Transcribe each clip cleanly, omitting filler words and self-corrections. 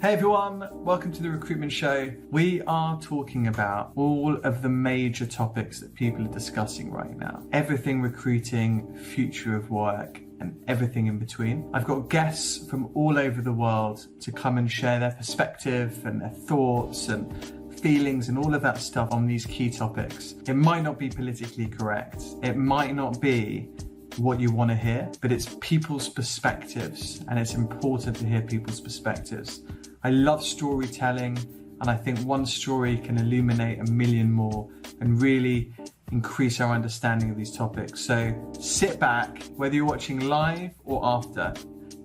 Hey everyone, welcome to the Recruitment Show. We are talking about all of the major topics that people are discussing right now. Everything recruiting, future of work, and everything in between. I've got guests from all over the world to come and share their perspective and their thoughts and feelings and all of that stuff on these key topics. It might not be politically correct. It might not be what you want to hear, but it's people's perspectives, and it's important to hear people's perspectives. I love storytelling, and I think one story can illuminate a million more and really increase our understanding of these topics. So sit back, whether you're watching live or after,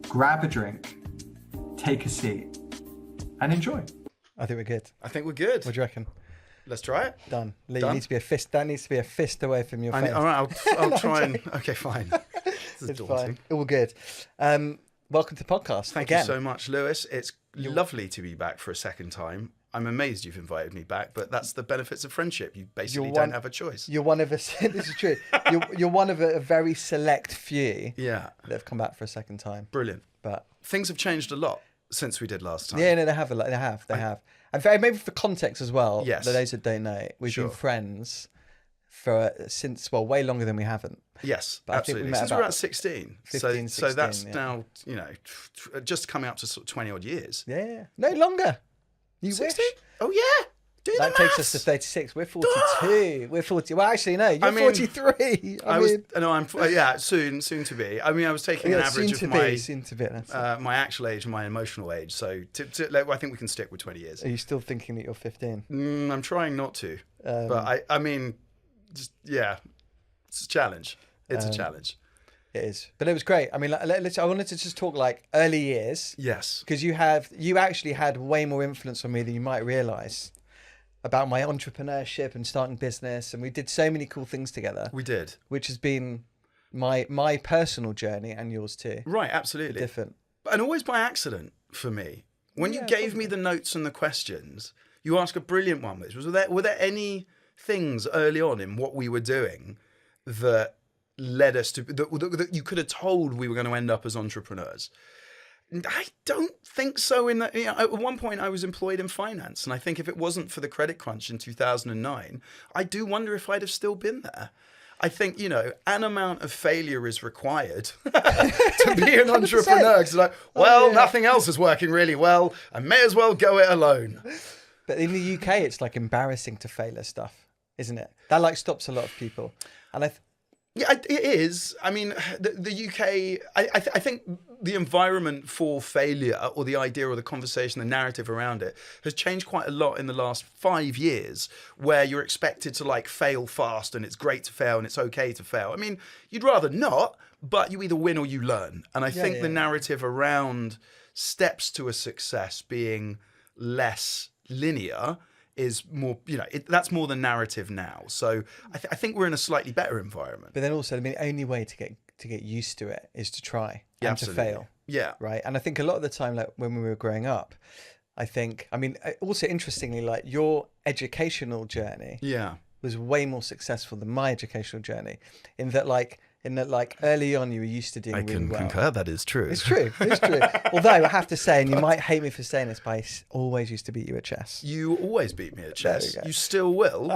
grab a drink, take a seat, and enjoy. I think we're good. I think we're good. What do you reckon? Let's try it. Done. Lee, Done? You need to be a fist. That needs to be a fist away from your face. All right, I'll try and... Okay, fine. This is It's daunting. fine. All good. Welcome to the podcast. Thank again. you so much, Lewis. It's lovely to be back for a second time. I'm amazed you've invited me back, but that's the benefits of friendship. You basically don't have a choice. You're one of us. This is true. You're one of a very select few that have come back for a second time. Brilliant. But things have changed a lot since we did last time. yeah, no, they have. They have. And maybe for context as well. Yes. For those that don't know, we've been friends for since way longer than we haven't. Yes, But absolutely. I think Since we were at 16. 15, so 16, that's yeah. now, just coming up to sort of 20 odd years. Yeah. No longer. You 16? wish. Oh, yeah. Do the That takes us maths. to 36. We're 42. We're 40. Well, actually, no. You're 43. Soon to be. I mean, I was taking an average of soon to be. That's my actual age and my emotional age. So I think we can stick with 20 years. Are you still thinking that you're 15? I'm trying not to, but I mean, it's a challenge. It's a challenge. It is, but it was great. I mean, I wanted to just talk like early years. Yes, because you actually had way more influence on me than you might realise about my entrepreneurship and starting business, and we did so many cool things together. We did, which has been my personal journey and yours too. Right, absolutely different, and always by accident for me. When you gave me the notes and the questions, you asked a brilliant one. Which was, were there any things early on in what we were doing that led us to that you could have told we were going to end up as entrepreneurs? I don't think so. At one point I was employed in finance, and I think if it wasn't for the credit crunch in 2009, I do wonder if I'd have still been there. I think, an amount of failure is required to be an entrepreneur. It's like, nothing else is working really well. I may as well go it alone. But in the UK, it's like embarrassing to fail at stuff, isn't it? That like stops a lot of people. And yeah, it is. I mean, the UK, I think the environment for failure, or the idea or the conversation, the narrative around it, has changed quite a lot in the last 5 years, where you're expected to like fail fast, and it's great to fail and it's okay to fail. I mean, you'd rather not, but you either win or you learn. And I think the narrative around steps to a success being less linear is more, that's more the narrative now. So I think we're in a slightly better environment. But then also, I mean, the only way to get used to it is to try and to fail. Yeah. Right. And I think a lot of the time, like when we were growing up, also interestingly, like your educational journey was way more successful than my educational journey, in that early on you were used to doing really well. I can concur, that is true. It's true. Although I have to say, and you might hate me for saying this, but I always used to beat you at chess. You always beat me at chess. You still will.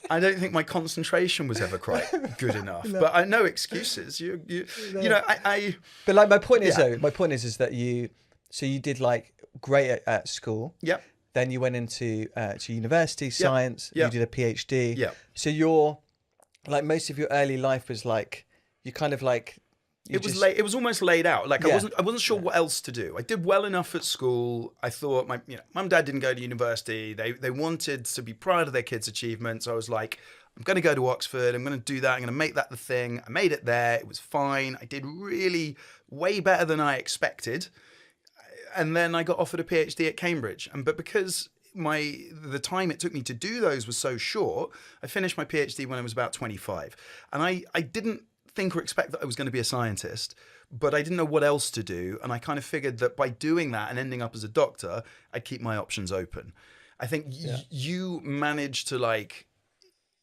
I don't think my concentration was ever quite good enough. No. But I no excuses. But like my point is that you did like great at school. Yep. Then you went into to university, science. Yep. You did a PhD. Yep. So you're like, most of your early life was like, you kind of like, it was almost laid out. Like I wasn't sure what else to do. I did well enough at school. I thought mum and dad didn't go to university. They wanted to be proud of their kids' achievements. I was like, I'm going to go to Oxford. I'm going to do that. I'm going to make that the thing. I made it there. It was fine. I did really way better than I expected. And then I got offered a PhD at Cambridge. But because the time it took me to do those was so short, I finished my PhD when I was about 25. And I didn't think or expect that I was going to be a scientist, but I didn't know what else to do. And I kind of figured that by doing that and ending up as a doctor, I'd keep my options open. I think you managed to like,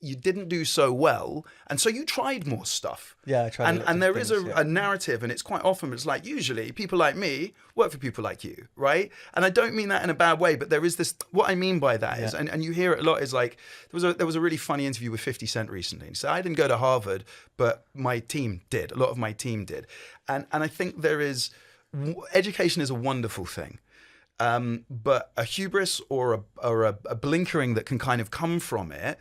you didn't do so well, and so you tried more stuff. Yeah, I tried. And there is a narrative, and it's quite often, it's like, usually people like me work for people like you, right? And I don't mean that in a bad way, but there is this, what I mean by that is, and you hear it a lot, is like, there was a really funny interview with 50 Cent recently. He said, I didn't go to Harvard, but my team did. A lot of my team did. And I think education is a wonderful thing. But a hubris or a blinkering that can kind of come from it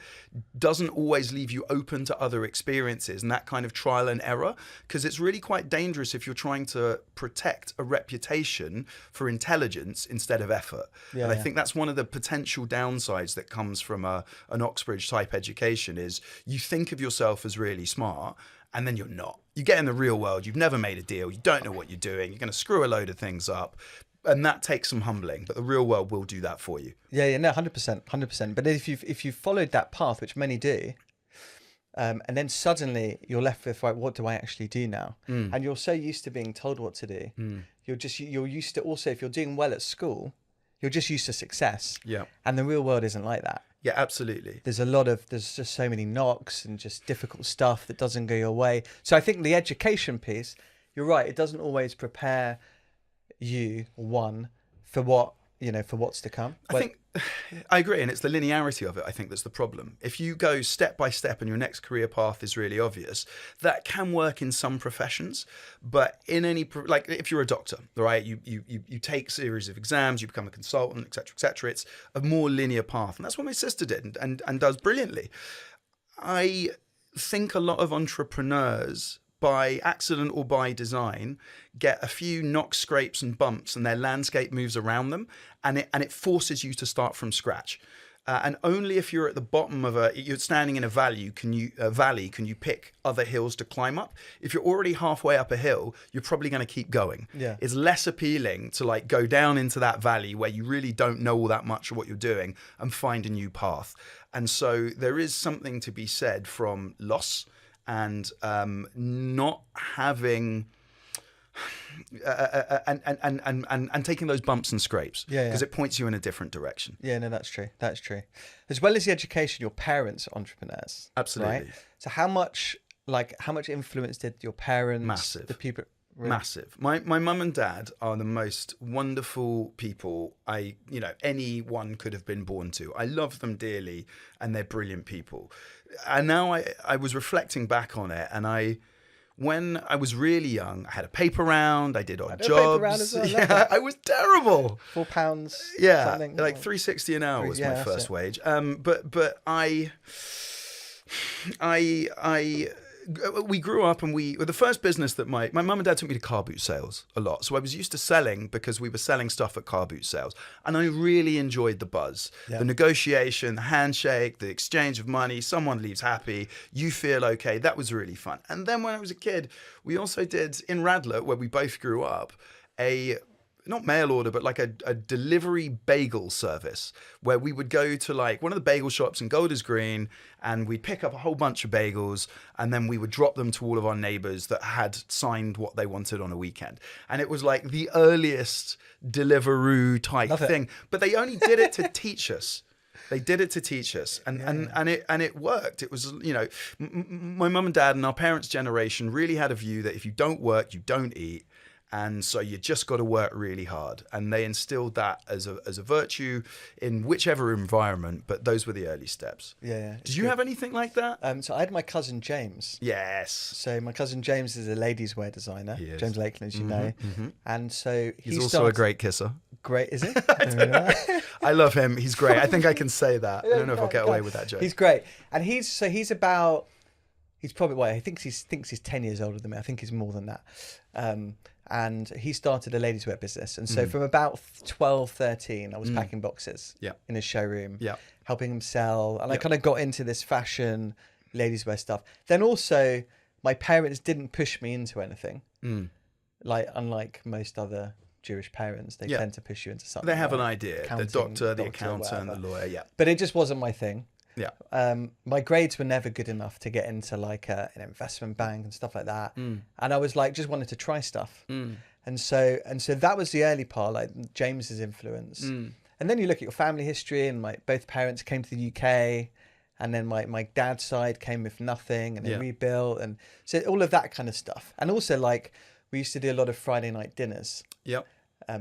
doesn't always leave you open to other experiences and that kind of trial and error, because it's really quite dangerous if you're trying to protect a reputation for intelligence instead of effort. And I think that's one of the potential downsides that comes from an Oxbridge type education, is you think of yourself as really smart, and then you're not. You get in the real world, you've never made a deal, you don't know what you're doing, you're going to screw a load of things up. And that takes some humbling, but the real world will do that for you. Yeah, no, 100%. But if you've followed that path, which many do, and then suddenly you're left with, right, what do I actually do now? And you're so used to being told what to do. You're used to also, if you're doing well at school, you're just used to success. Yeah. And the real world isn't like that. Yeah, absolutely. There's just so many knocks and just difficult stuff that doesn't go your way. So I think the education piece, you're right, it doesn't always prepare you for what's to come. I agree, and it's the linearity of it, I think, that's the problem. If you go step by step and your next career path is really obvious, that can work in some professions, but in any, like if you're a doctor, right, you take a series of exams, you become a consultant, etc. It's a more linear path, and that's what my sister did and does brilliantly. I think a lot of entrepreneurs, by accident or by design, get a few knocks, scrapes and bumps, and their landscape moves around them, and it forces you to start from scratch. And only if you're at the bottom of you're standing in a valley, can you pick other hills to climb up. If you're already halfway up a hill, you're probably going to keep going. Yeah. It's less appealing to like go down into that valley where you really don't know all that much of what you're doing and find a new path. And so there is something to be said from loss and not having and taking those bumps and scrapes, because it points you in a different direction. Yeah, no, that's true. As well as the education, your parents are entrepreneurs. Absolutely. Right? So how much influence did your parents? Massive. The people. Really? Massive. My mum and dad are the most wonderful people anyone could have been born to. I love them dearly, and they're brilliant people. And now I was reflecting back on it, and when I was really young, I had a paper round, I did odd jobs. Paper round as well, yeah, I was terrible. £4. Yeah, something. like $3.60 an hour was my first wage. But we grew up, and the first business that my mum and dad took me to car boot sales a lot. So I was used to selling because we were selling stuff at car boot sales. And I really enjoyed the buzz, the negotiation, the handshake, the exchange of money. Someone leaves happy. You feel okay. That was really fun. And then when I was a kid, we also did in Radlett, where we both grew up, not mail order, but like a delivery bagel service, where we would go to like one of the bagel shops in Golders Green, and we'd pick up a whole bunch of bagels, and then we would drop them to all of our neighbors that had signed what they wanted on a weekend. And it was like the earliest Deliveroo type thing, but they only did it to teach us. They did it to teach us, and it worked. It was, my mum and dad and our parents' generation really had a view that if you don't work, you don't eat. And so you just got to work really hard. And they instilled that as a virtue in whichever environment, but those were the early steps. Yeah. Did you have anything like that? So I had my cousin James. Yes. So my cousin James is a ladies' wear designer. He is. James Lakeland, as you know. Mm-hmm. And so he's also a great kisser. Great, is he? I love him. He's great. I think I can say that. I don't know if I'll get away with that joke. He's great. And he's probably, I think he's 10 years older than me. I think he's more than that. And he started a ladies' wear business. And so from about 12, 13, I was packing boxes in his showroom, helping him sell. And I kind of got into this fashion, ladies' wear stuff. Then also, my parents didn't push me into anything. Unlike most other Jewish parents, they tend to push you into something. They have an idea, the doctor, the accountant, the lawyer, But it just wasn't my thing. Yeah. My grades were never good enough to get into like an investment bank and stuff like that. And I was like, just wanted to try stuff. And so that was the early part, like James's influence. And then you look at your family history, and both parents came to the UK, and then my dad's side came with nothing, and they rebuilt, and so all of that kind of stuff. And also, like, we used to do a lot of Friday night dinners. Yep.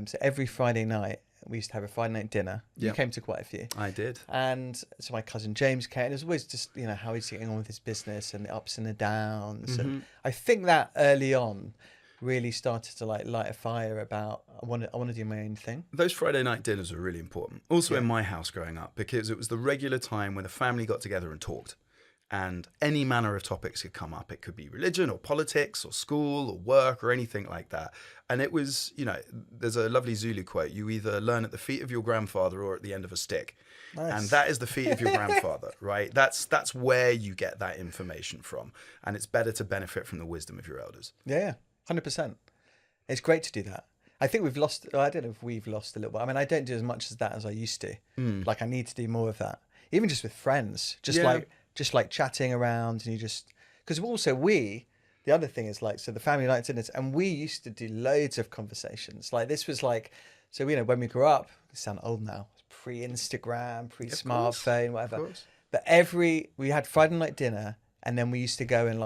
So every Friday night we used to have a Friday night dinner. You Yep. came to quite a few. I did. And so my cousin James came. And it was always just, you know, how he's getting on with his business and the ups and the downs. Mm-hmm. And I think that early on really started to like light a fire about I want to do my own thing. Those Friday night dinners were really important. Also in my house growing up, because it was the regular time when the family got together and talked. And any manner of topics could come up. It could be religion or politics or school or work or anything like that. And it was, you know, there's a lovely Zulu quote: you either learn at the feet of your grandfather or at the end of a stick. Nice. And that is the feet of your grandfather, right? That's where you get that information from. And it's better to benefit from the wisdom of your elders. Yeah, 100%. It's great to do that. I think we've lost, I don't know if we've lost a little bit. I mean, I don't do as much as that as I used to. Like, I need to do more of that. Even just with friends, just like chatting around, and you just, because also the other thing is, like, so the family night dinners, and we used to do loads of conversations. Like, this was like, so, you know, when we grew up, we sound old now, pre-Instagram, pre-smartphone, whatever. But we had Friday night dinner, and then we used to go and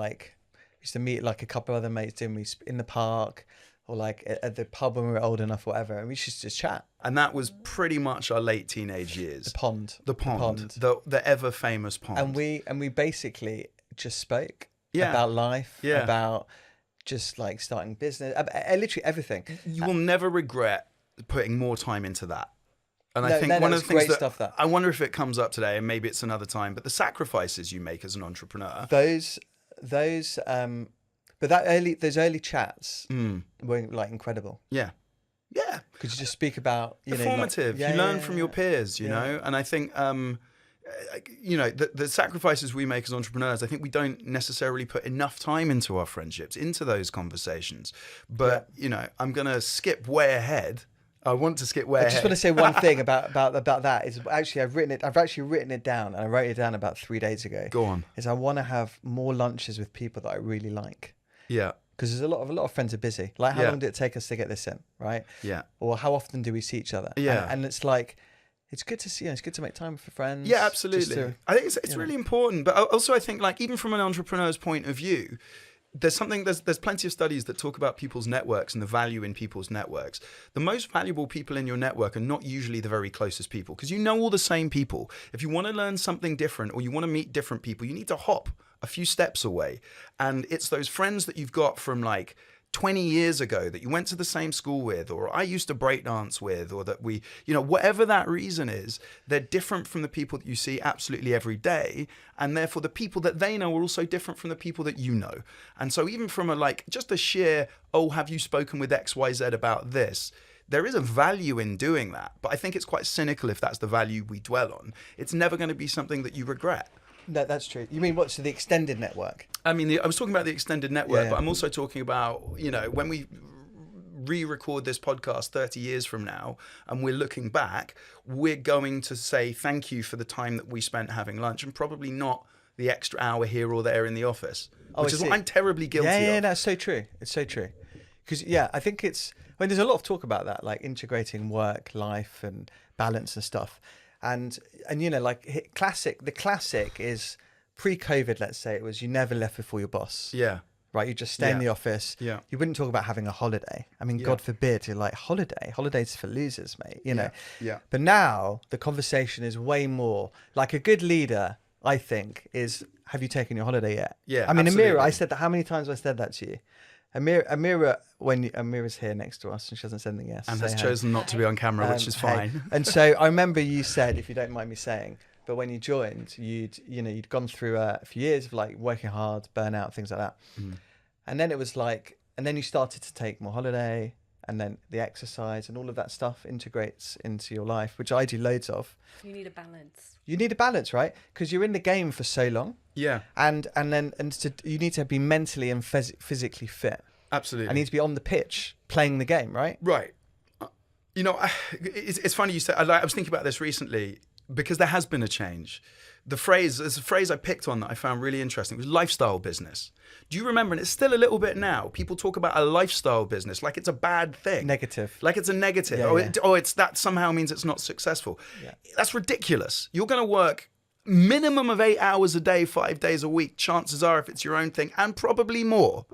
used to meet like a couple of other mates, didn't we, in the park or like at the pub when we were old enough, whatever. And we used to just chat. And that was pretty much our late teenage years. The pond. The ever famous pond. And we basically just spoke about life, about just like starting business, about literally everything. You will never regret putting more time into that. And I think one of the things that I wonder if it comes up today, and maybe it's another time, but the sacrifices you make as an entrepreneur. Those but those early chats were like incredible. Yeah. Yeah. Because you just speak about, you know, formative. You learn from your peers, you know, and I think, you know, the sacrifices we make as entrepreneurs, I think we don't necessarily put enough time into our friendships, into those conversations. But, you know, I'm going to skip way ahead. I want to skip way ahead. I just want to say one thing about that is actually I've actually written it down, and I wrote it down about 3 days ago. Go on. Is I want to have more lunches with people that I really like. Yeah. Because there's a lot of friends are busy. Like, how long did it take us to get this in, right? Yeah. Or how often do we see each other? Yeah. And it's like, it's good to see. It's good to make time for friends. Yeah, absolutely. I think it's really important. But also, I think, like, even from an entrepreneur's point of view, there's plenty of studies that talk about people's networks and the value in people's networks. The most valuable people in your network are not usually the very closest people, because you know all the same people. If you want to learn something different or you want to meet different people, you need to hop a few steps away. And it's those friends that you've got from like 20 years ago that you went to the same school with, or I used to breakdance with, or that we, you know, whatever that reason is, they're different from the people that you see absolutely every day. And therefore the people that they know are also different from the people that you know. And so even from just a sheer, oh, have you spoken with XYZ about this? There is a value in doing that. But I think it's quite cynical if that's the value we dwell on. It's never going to be something that you regret. No, that's true. You mean what's the extended network? I mean, I was talking about the extended network, but I'm also talking about, you know, when we re-record this podcast 30 years from now and we're looking back, we're going to say thank you for the time that we spent having lunch, and probably not the extra hour here or there in the office, which is what I'm terribly guilty of. Yeah, that's so true. It's so true. Because, I think there's a lot of talk about that, like integrating work, life and balance and stuff. And you know, like the classic is pre-COVID, let's say, it was you never left before your boss. Yeah. Right? You just stay in the office. Yeah. You wouldn't talk about having a holiday. I mean, God forbid, you're like, holidays for losers, mate, you know. Yeah. But now the conversation is way more like a good leader, I think, is, have you taken your holiday yet? Yeah. I mean, absolutely. Amira, I said that, how many times have I said that to you? Amira, when Amira's here next to us and she hasn't said anything yet. And has chosen not to be on camera, which is fine. Hey. And so I remember you said, if you don't mind me saying, but when you joined, you'd gone through a few years of like working hard, burnout, things like that. And then it was like, and then you started to take more holiday, and then the exercise and all of that stuff integrates into your life, which I do loads of. You need a balance. You need a balance, right? Because you're in the game for so long. Yeah. And you need to be mentally and physically fit. Absolutely. I need to be on the pitch playing the game, right? Right. You know, it's funny you said, I was thinking about this recently. because there has been a change. There's a phrase I picked on that I found really interesting. It was lifestyle business. Do you remember? And it's still a little bit now. People talk about a lifestyle business like it's a bad thing. Negative. Like it's a negative. It's that somehow means it's not successful. Yeah. That's ridiculous. You're going to work minimum of 8 hours a day, 5 days a week. Chances are, if it's your own thing, and probably more.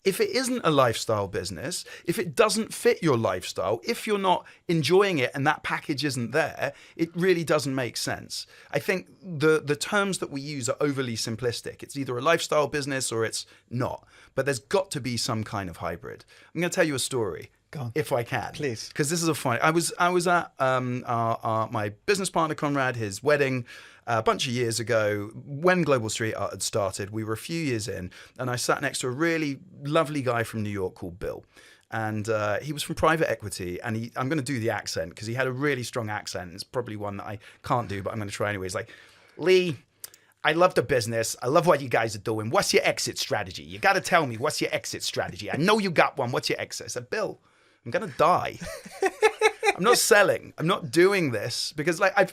If it isn't a lifestyle business, if it doesn't fit your lifestyle, if you're not enjoying it and that package isn't there, it really doesn't make sense. I think the terms that we use are overly simplistic. It's either a lifestyle business or it's not. But there's got to be some kind of hybrid. I'm going to tell you a story. Go on. If I can, please, because this is a funny. I was at my business partner Conrad, his wedding a bunch of years ago when Global Street Art had started. We were a few years in, and I sat next to a really lovely guy from New York called Bill, and he was from private equity. And I'm going to do the accent because he had a really strong accent. It's probably one that I can't do, but I'm going to try anyway. He's like, Lee, I love the business. I love what you guys are doing. What's your exit strategy? You got to tell me, what's your exit strategy? I know you got one. What's your exit? I said, Bill, I'm going to die. I'm not selling. I'm not doing this because I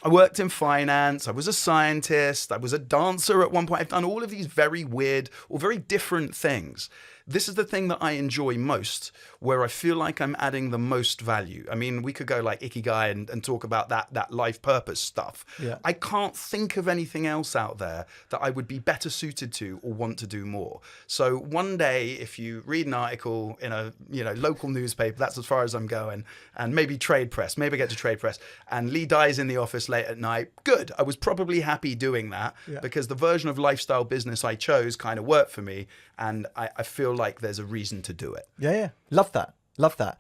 worked in finance. I was a scientist. I was a dancer at one point. I've done all of these very weird or very different things. This is the thing that I enjoy most, where I feel like I'm adding the most value. I mean, we could go like Ikigai and talk about that life purpose stuff. Yeah. I can't think of anything else out there that I would be better suited to or want to do more. So one day, if you read an article in a local newspaper, that's as far as I'm going, and maybe trade press, maybe I get to trade press, and Lee dies in the office late at night, good. I was probably happy doing that because the version of lifestyle business I chose kind of worked for me, and I feel like there's a reason to do it. Yeah. Love that.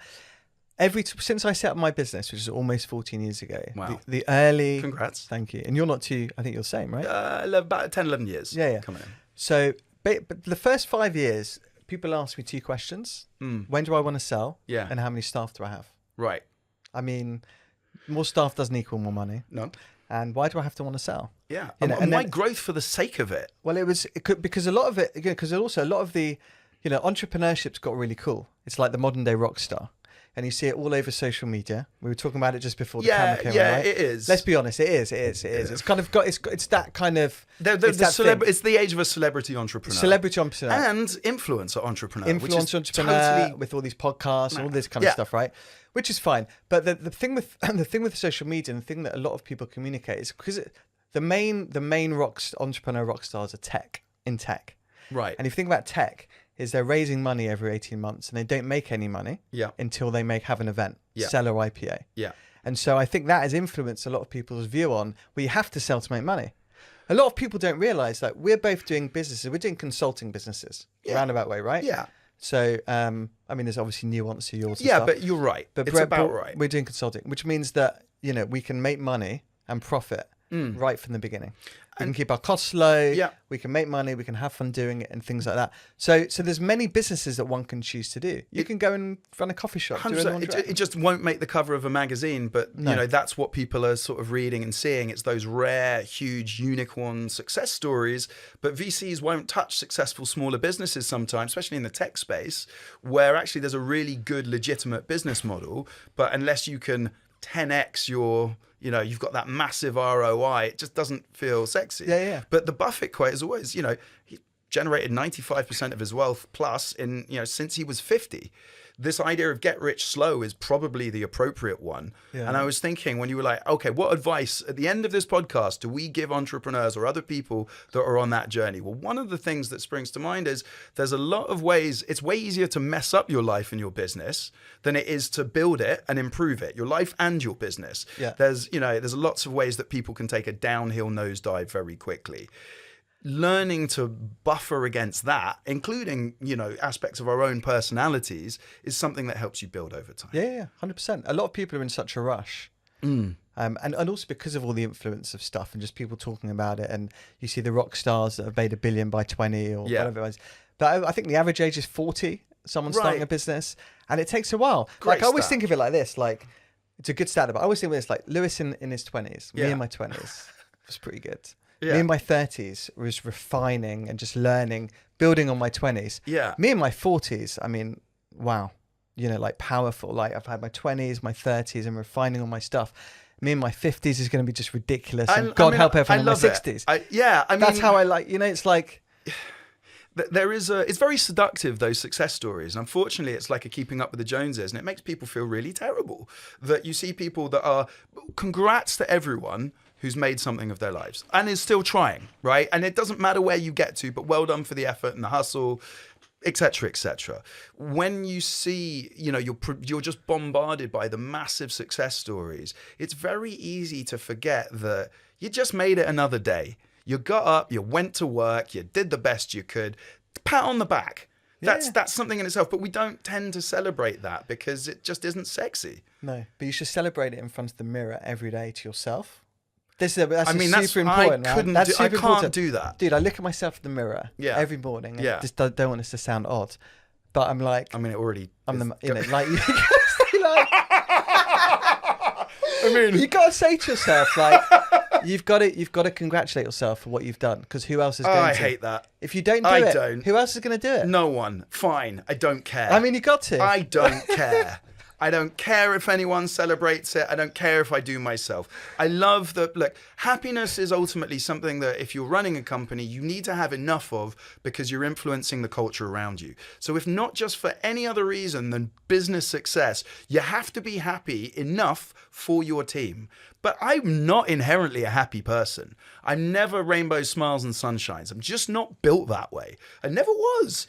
Since I set up my business, which is almost 14 years ago. Wow. The early... Congrats. Thank you. And you're not too... I think you're the same, right? About 10, 11 years. Yeah. Coming in. So, but the first 5 years, people ask me 2 questions. When do I want to sell? Yeah. And how many staff do I have? Right. I mean, more staff doesn't equal more money. No. And why do I have to want to sell? Yeah. And why growth for the sake of it? Well, because a lot of it, because also a lot of the, entrepreneurship's got really cool. It's like the modern day rock star. And you see it all over social media. We were talking about it just before the camera came on, right? It is. Let's be honest, it is. It's kind of it's that kind of... It's the age of a celebrity entrepreneur. Celebrity entrepreneur. And influencer entrepreneur. Influencer entrepreneur with all these podcasts and all this kind of stuff, right? Which is fine. But the thing with social media and the thing that a lot of people communicate is because the main entrepreneur rock stars are in tech. Right. And if you think about tech, is they're raising money every 18 months and they don't make any money until they have an event, sell or IPA. Yeah. And so I think that has influenced a lot of people's view on, well, you have to sell to make money. A lot of people don't realize that we're both doing businesses. We're doing consulting businesses, roundabout way, right? Yeah. So, there's obviously nuance to yours. Yeah, but you're right. It's about right. We're doing consulting, which means that, we can make money and profit right from the beginning. We can keep our costs low. Yeah. We can make money. We can have fun doing it and things like that. So there's many businesses that one can choose to do. You can go and run a coffee shop. It just won't make the cover of a magazine, but that's what people are sort of reading and seeing. It's those rare, huge, unicorn success stories. But VCs won't touch successful smaller businesses sometimes, especially in the tech space, where actually there's a really good, legitimate business model. But unless you can 10x your... you've got that massive ROI. It just doesn't feel sexy. Yeah. But the Buffett quote is always, he generated 95% of his wealth plus in, since he was 50. This idea of get rich slow is probably the appropriate one. Yeah. And I was thinking when you were like, okay, what advice at the end of this podcast do we give entrepreneurs or other people that are on that journey? Well, one of the things that springs to mind is there's a lot of ways. It's way easier to mess up your life and your business than it is to build it and improve it, your life and your business. Yeah. There's lots of ways that people can take a downhill nosedive very quickly. Learning to buffer against that, including, aspects of our own personalities, is something that helps you build over time. Yeah, 100%. A lot of people are in such a rush. And also because of all the influence of stuff and just people talking about it. And you see the rock stars that have made $1 billion by 20 or whatever it was. But I think the average age is 40, someone starting a business. And it takes a while. I always think of it like this, it's a good stat, but I always think of this like Lewis in his 20s, me in my 20s was pretty good. Yeah. Me in my 30s was refining and just learning, building on my 20s. Yeah. Me in my 40s, wow, powerful. I've had my 20s, my 30s and refining all my stuff. me in my 50s is going to be just ridiculous. And God help everyone in my 60s. That's how I like, it's like... It's very seductive, those success stories. Unfortunately, it's like a keeping up with the Joneses, and it makes people feel really terrible that you see people that are, congrats to everyone who's made something of their lives and is still trying, right? And it doesn't matter where you get to, but well done for the effort and the hustle, etc., etc. When you see, you're just bombarded by the massive success stories, it's very easy to forget that you just made it another day. You got up, you went to work, you did the best you could. Pat on the back. That's something in itself, but we don't tend to celebrate that because it just isn't sexy. No, but you should celebrate it in front of the mirror every day to yourself. That's super important. I can't do that. Dude, I look at myself in the miror every morning. And just don't want this to sound odd, but I'm like... it already... you got to say to yourself, like... You've got to congratulate yourself for what you've done, because who else is going to? I hate that. If you don't do it, who else is going to do it? No one. Fine. I don't care. I mean, you got to. I don't care. I don't care if anyone celebrates it. I don't care if I do myself. I love that. Look, happiness is ultimately something that if you're running a company, you need to have enough of because you're influencing the culture around you. So if not just for any other reason than business success, you have to be happy enough for your team. But I'm not inherently a happy person. I'm never rainbows, smiles, and sunshines. I'm just not built that way. I never was.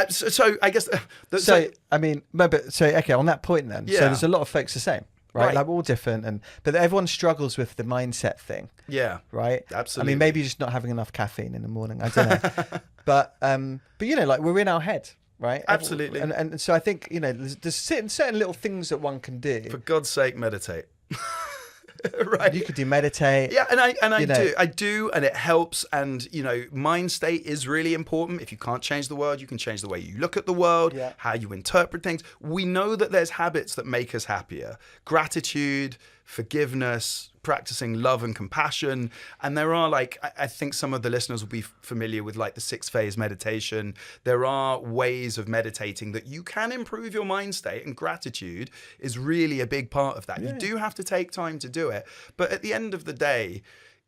So I guess... okay, on that point then, so there's a lot of folks the same, right? Like, we're all different, but everyone struggles with the mindset thing. Yeah. Right? Absolutely. I mean, maybe you're just not having enough caffeine in the morning. I don't know. but like, we're in our head. Right, absolutely, and so I think there's certain little things that one can do. For God's sake, meditate. Right, you could do meditate. Yeah, and I do, and it helps. And mind state is really important. If you can't change the world, you can change the way you look at the world, how you interpret things. We know that there's habits that make us happier: gratitude, forgiveness, practicing love and compassion. And there are, like, I think some of the listeners will be familiar with, like, the 6-phase meditation. There are ways of meditating that you can improve your mind state, and gratitude is really a big part of that. You do have to take time to do it. But at the end of the day,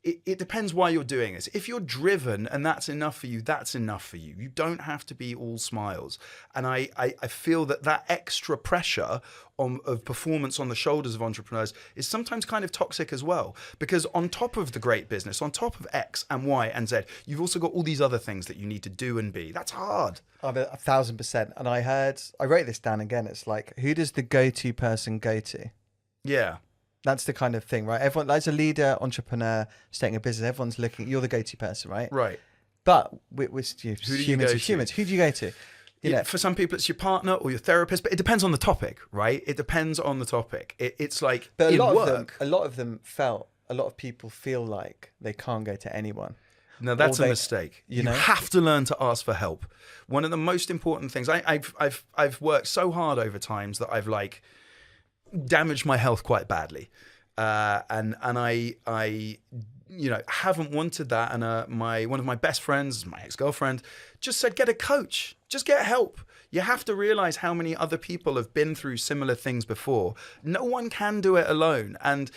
it depends why you're doing this. If you're driven and that's enough for you, that's enough for you. You don't have to be all smiles. And I feel that extra pressure of performance on the shoulders of entrepreneurs is sometimes kind of toxic as well. Because on top of the great business, on top of X and Y and Z, you've also got all these other things that you need to do and be. That's hard. 1,000%. And I wrote this down again. It's like, who does the go-to person go to? Yeah. That's the kind of thing, right? Everyone, as a leader, entrepreneur, starting a business, everyone's looking. You're the go-to person, right? Right. But with humans, who do you go to? For some people, it's your partner or your therapist, but it depends on the topic, right? It depends on the topic. It's like, but a lot of people feel like they can't go to anyone. No, that's a mistake. You have to learn to ask for help. One of the most important things, I've worked so hard over times that I've, like, damaged my health quite badly, and I haven't wanted that. And one of my best friends, my ex-girlfriend, just said, get a coach, just get help. You have to realize how many other people have been through similar things before. No one can do it alone. And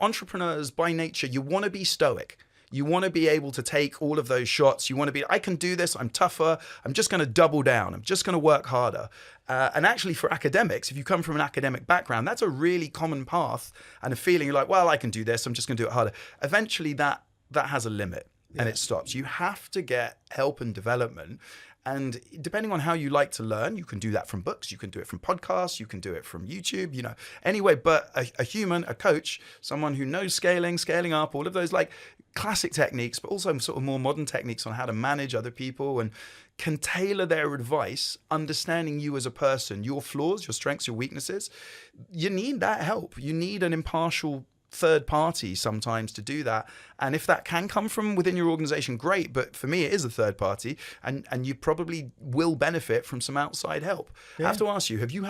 entrepreneurs by nature, you want to be stoic. You want to be able to take all of those shots. You want to be, I can do this. I'm tougher. I'm just going to double down. I'm just going to work harder. And actually, for academics, if you come from an academic background, that's a really common path and a feeling. You're like, well, I can do this. I'm just going to do it harder. Eventually, that has a limit and it stops. You have to get help and development. And depending on how you like to learn, you can do that from books, you can do it from podcasts, you can do it from YouTube, Anyway, but a human, a coach, someone who knows scaling up, all of those, like, classic techniques, but also sort of more modern techniques on how to manage other people and can tailor their advice, understanding you as a person, your flaws, your strengths, your weaknesses. You need that help. You need an impartial third party sometimes to do that. And if that can come from within your organization, great. But for me, it is a third party, and you probably will benefit from some outside help. I have to ask you, you've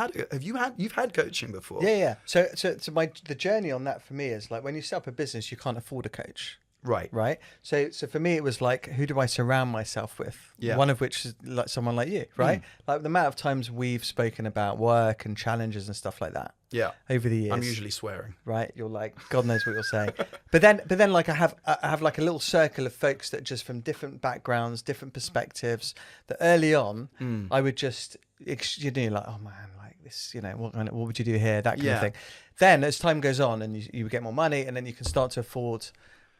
had coaching before? Yeah. So the journey on that for me is, like, when you set up a business, you can't afford a coach. Right. So for me, it was like, who do I surround myself with? Yeah. One of which is like someone like you, right? Like the amount of times we've spoken about work and challenges and stuff like that. Yeah. Over the years. I'm usually swearing. Right. You're like, God knows what you're saying. But then like I have like a little circle of folks that just from different backgrounds, different perspectives, that early on I would just, like, oh man, like this, what would you do here? That kind of thing. Then as time goes on and you get more money, and then you can start to afford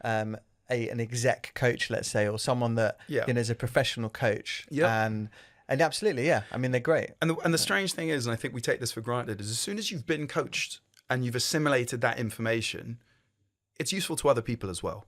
an exec coach, let's say, or someone that is a professional coach. And absolutely, yeah. I mean, they're great. And the strange thing is, and I think we take this for granted, is as soon as you've been coached and you've assimilated that information, it's useful to other people as well.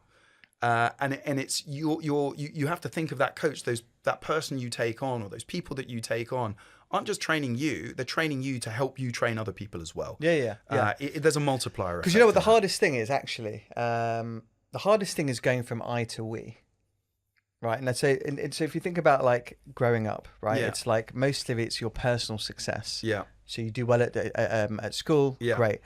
And it's you have to think of that coach, that person you take on, or those people that you take on aren't just training you; they're training you to help you train other people as well. Yeah. There's a multiplier. Because you know what the hardest thing is actually. The hardest thing is going from I to we. Right. And so if you think about like growing up, right, it's like most of it's your personal success. Yeah. So you do well at school. Yeah. Great.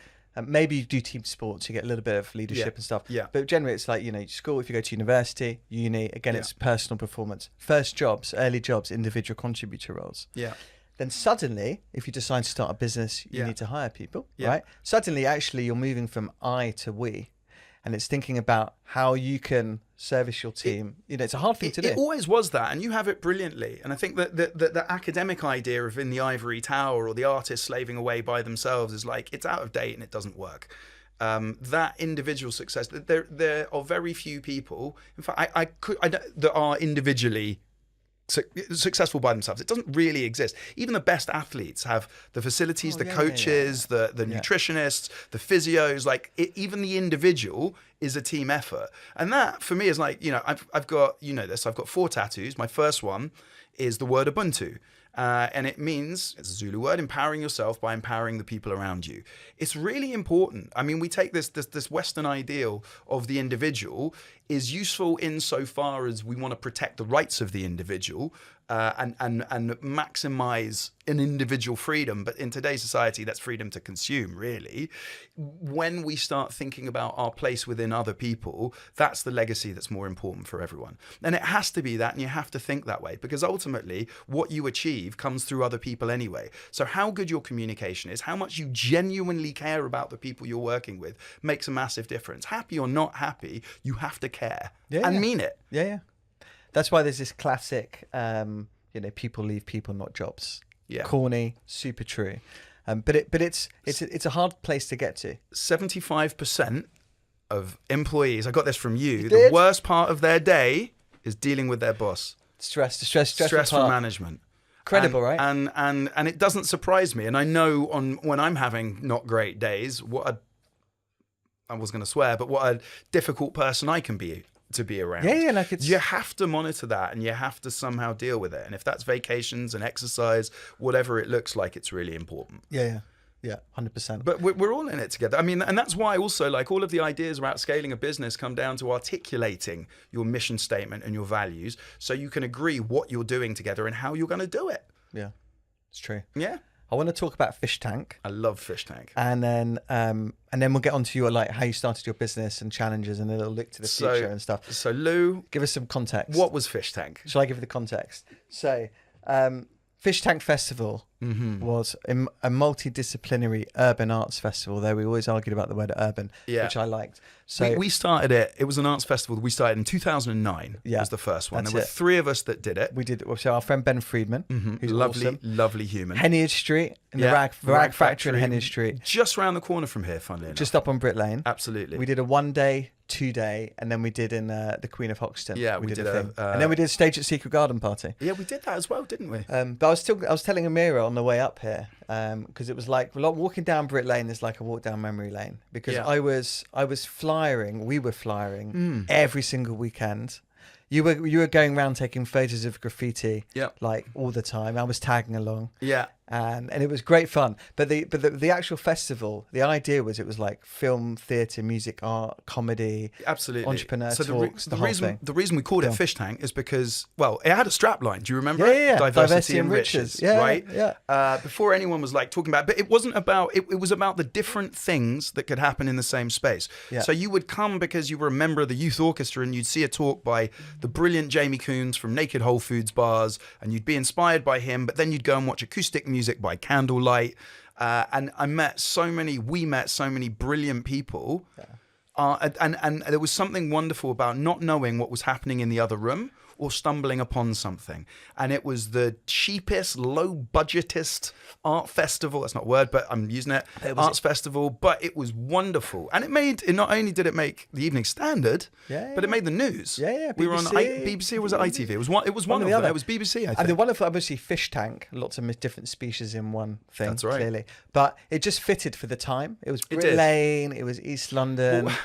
Maybe you do team sports, you get a little bit of leadership and stuff. Yeah. But generally it's like, school, if you go to university, uni, again, it's personal performance. First jobs, early jobs, individual contributor roles. Yeah. Then suddenly, if you decide to start a business, you need to hire people, right? Suddenly, actually, you're moving from I to we. And it's thinking about how you can service your team. It's a hard thing to do. It always was that, and you have it brilliantly. And I think that the academic idea of in the ivory tower or the artist slaving away by themselves is like, it's out of date and it doesn't work. That individual success, there are very few people, in fact, that are individually successful by themselves. It doesn't really exist. Even the best athletes have the facilities, the coaches, the nutritionists, the physios. Like even the individual is a team effort, and that for me is like, I've got I've got 4 tattoos. My first one is the word Ubuntu. And it means, it's a Zulu word, empowering yourself by empowering the people around you. It's really important. I mean, we take this Western ideal of the individual is useful insofar as we want to protect the rights of the individual and maximize an individual freedom. But in today's society, that's freedom to consume, really. When we start thinking about our place within other people, that's the legacy that's more important for everyone. And it has to be that, and you have to think that way, because ultimately what you achieve comes through other people anyway. So how good your communication is, how much you genuinely care about the people you're working with makes a massive difference. Happy or not happy, you have to care and mean it. Yeah. That's why there's this classic, people leave people, not jobs. Yeah. Corny, super true. But it's a hard place to get to. 75% of employees, I got this from you, the worst part of their day is dealing with their boss. Stress from management. Incredible, right? And it doesn't surprise me. And I know when I'm having not great days, I was going to swear, but what a difficult person I can be to be around. Yeah, like you have to monitor that, and you have to somehow deal with it. And if that's vacations and exercise, whatever it looks like, it's really important. Yeah, 100%. But we're all in it together. I mean, and that's why also, like, all of the ideas about scaling a business come down to articulating your mission statement and your values, so you can agree what you're doing together and how you're going to do it. Yeah, it's true. Yeah. I want to talk about Fishtank. I love Fishtank. And then we'll get on to your, like, how you started your business and challenges and a little look to the future and stuff. So Lou, give us some context. What was Fishtank? Shall I give you the context? So Fishtank Festival was a multidisciplinary urban arts festival. Though we always argued about the word urban, which I liked. So we started it. It was an arts festival that we started in 2009. Yeah, was the first one. There were 3 of us that did it. We did. So our friend Ben Friedman, who's lovely human. Henyage Street in the rag factory in Henyage Street, just around the corner from here. Funnily enough, just up on Britt Lane. Absolutely. We did a 1-day, 2-day, and then we did in the Queen of Hoxton. Yeah, we did a thing, and then we did a stage at Secret Garden Party. Yeah, we did that as well, didn't we? But I was telling Amira on the way up here, because it was like walking down Britt Lane is like a walk down memory lane, because I was flyering. We were flying every single weekend. You were going around taking photos of graffiti, like all the time. I was tagging along. Yeah. And it was great fun. But the actual festival, the idea was it was like film, theatre, music, art, comedy, absolutely, entrepreneur so talks, the whole thing. The reason we called it Fishtank is because, well, it had a strapline. Do you remember it? Yeah. Diversity and riches, right? Yeah. Before anyone was like talking about, but it wasn't about, it was about the different things that could happen in the same space. Yeah. So you would come because you were a member of the youth orchestra and you'd see a talk by the brilliant Jamie Coons from Naked Whole Foods Bars, and you'd be inspired by him, but then you'd go and watch acoustic music by candlelight, and we met so many brilliant people, and there was something wonderful about not knowing what was happening in the other room or stumbling upon something. And it was the cheapest, low-budgetest art festival. That's not a word, but I'm using it. Arts festival, but it was wonderful. And not only did it make the Evening Standard, but it made the news. BBC. We were on BBC, or was it ITV? It was one of them. It was BBC, I think. And the wonderful, obviously, Fishtank, lots of different species in one thing, that's right. Clearly. But it just fitted for the time. It was Brick Lane, it was East London. Well,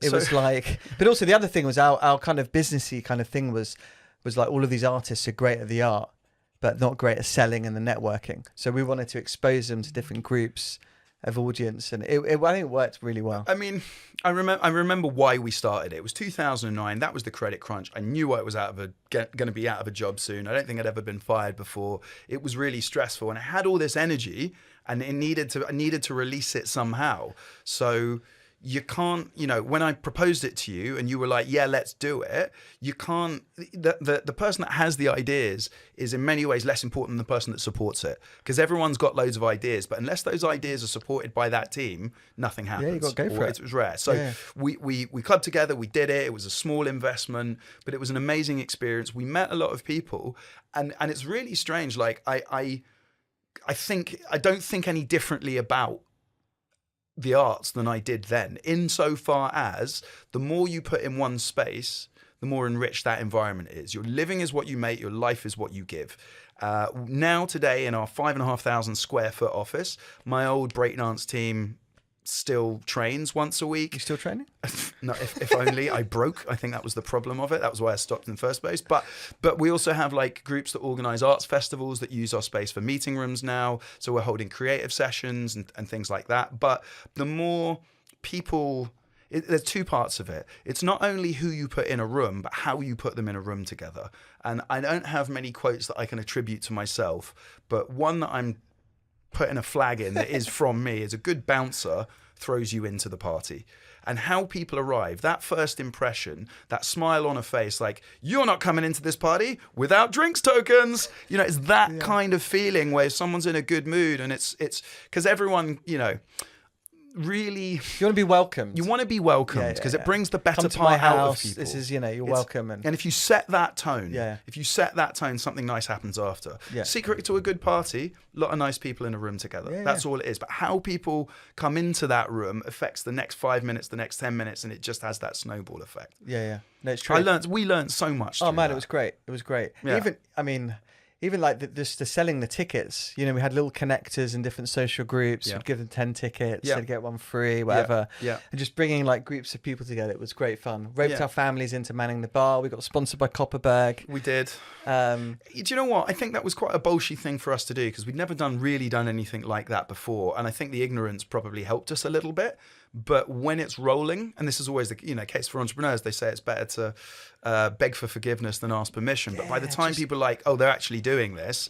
it was like, but also the other thing was our kind of businessy kind of thing was like all of these artists are great at the art, but not great at selling and the networking. So we wanted to expose them to different groups of audience, and I think it worked really well. I mean, I remember why we started it. It was 2009. That was the credit crunch. I knew I was going to be out of a job soon. I don't think I'd ever been fired before. It was really stressful, and I had all this energy, and I needed to release it somehow. So you can't, when I proposed it to you and you were like, yeah, let's do it, you can't, the person that has the ideas is in many ways less important than the person that supports it, because everyone's got loads of ideas, but unless those ideas are supported by that team, nothing happens. Yeah, you got to go for it. It was rare. So we clubbed together, we did it. It was a small investment, but it was an amazing experience. We met a lot of people, and it's really strange. Like I don't think any differently about the arts than I did then, insofar as the more you put in one space, the more enriched that environment is. Your living is what you make, your life is what you give. Now today in our 5,500 square foot office, my old breakdance team still trains once a week. You still training? No, if only. I broke. I think that was the problem of it. That was why I stopped in the first place. But we also have like groups that organize arts festivals that use our space for meeting rooms now. So we're holding creative sessions and things like that. But the more people, there's two parts of it. It's not only who you put in a room, but how you put them in a room together. And I don't have many quotes that I can attribute to myself, but one that I'm putting a flag in that is from me is a good bouncer throws you into the party. And how people arrive, that first impression, that smile on a face, like, you're not coming into this party without drinks tokens. It's that kind of feeling where someone's in a good mood, and it's because everyone, really, you want to be welcomed. You want to be welcomed because it brings the better to part my out house. of people. This is, you're welcome. And if you set that tone, something nice happens after. Yeah. Secret to a good party, a lot of nice people in a room together. That's all it is. But how people come into that room affects the next 5 minutes, the next 10 minutes, and it just has that snowball effect. Yeah. No, it's true. We learned so much. Oh man, that. It was great. It was great. Yeah. Even like the selling the tickets, we had little connectors in different social groups. We'd give them 10 tickets, they'd get one free, whatever. Yeah. And just bringing like groups of people together. It was great fun. Roped our families into manning the bar. We got sponsored by Copperberg. We did. Do you know what? I think that was quite a bolshy thing for us to do because we'd never really done anything like that before. And I think the ignorance probably helped us a little bit. But when it's rolling, and this is always the case for entrepreneurs, they say it's better to beg for forgiveness than ask permission. But by the time people are like, oh, they're actually doing this,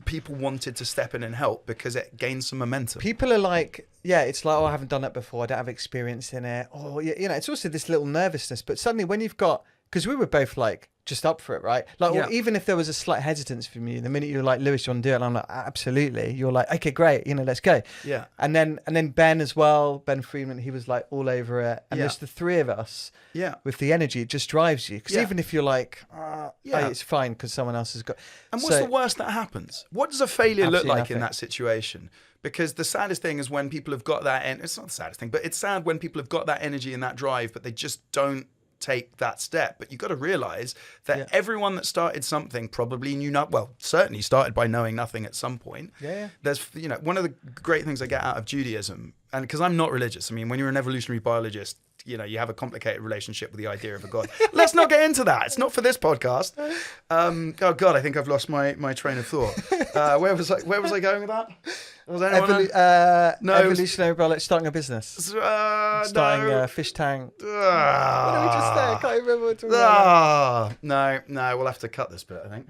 people wanted to step in and help because it gains some momentum. People are like, it's like, oh, I haven't done that before. I don't have experience in it. Or, it's also this little nervousness. But suddenly when you've got, because we were both like, just up for it, right? Like, or even if there was a slight hesitance from you, the minute you're like, Lewis, you want to do it? And I'm like, absolutely. You're like, okay, great. Let's go. Yeah. And then Ben as well, Ben Freeman, he was like all over it. And just the three of us with the energy, it just drives you. Because even if you're like, it's fine because someone else has got. And what's the worst that happens? What does a failure look like nothing. in that situation? Because the saddest thing is when people have got that, it's not the saddest thing, but it's sad when people have got that energy and that drive, but they just don't take that step. But you've got to realize that everyone that started something probably knew certainly started by knowing nothing at some point. There's one of the great things I get out of Judaism, and because I'm not religious, I mean, when you're an evolutionary biologist, you have a complicated relationship with the idea of a God. Let's not get into that. It's not for this podcast. Oh God, I think I've lost my train of thought. Where was I going with that? Was evolutionary biology, starting a business. Starting a fish tank. What are we just there? I can't remember what we're talking about. No, we'll have to cut this bit, I think.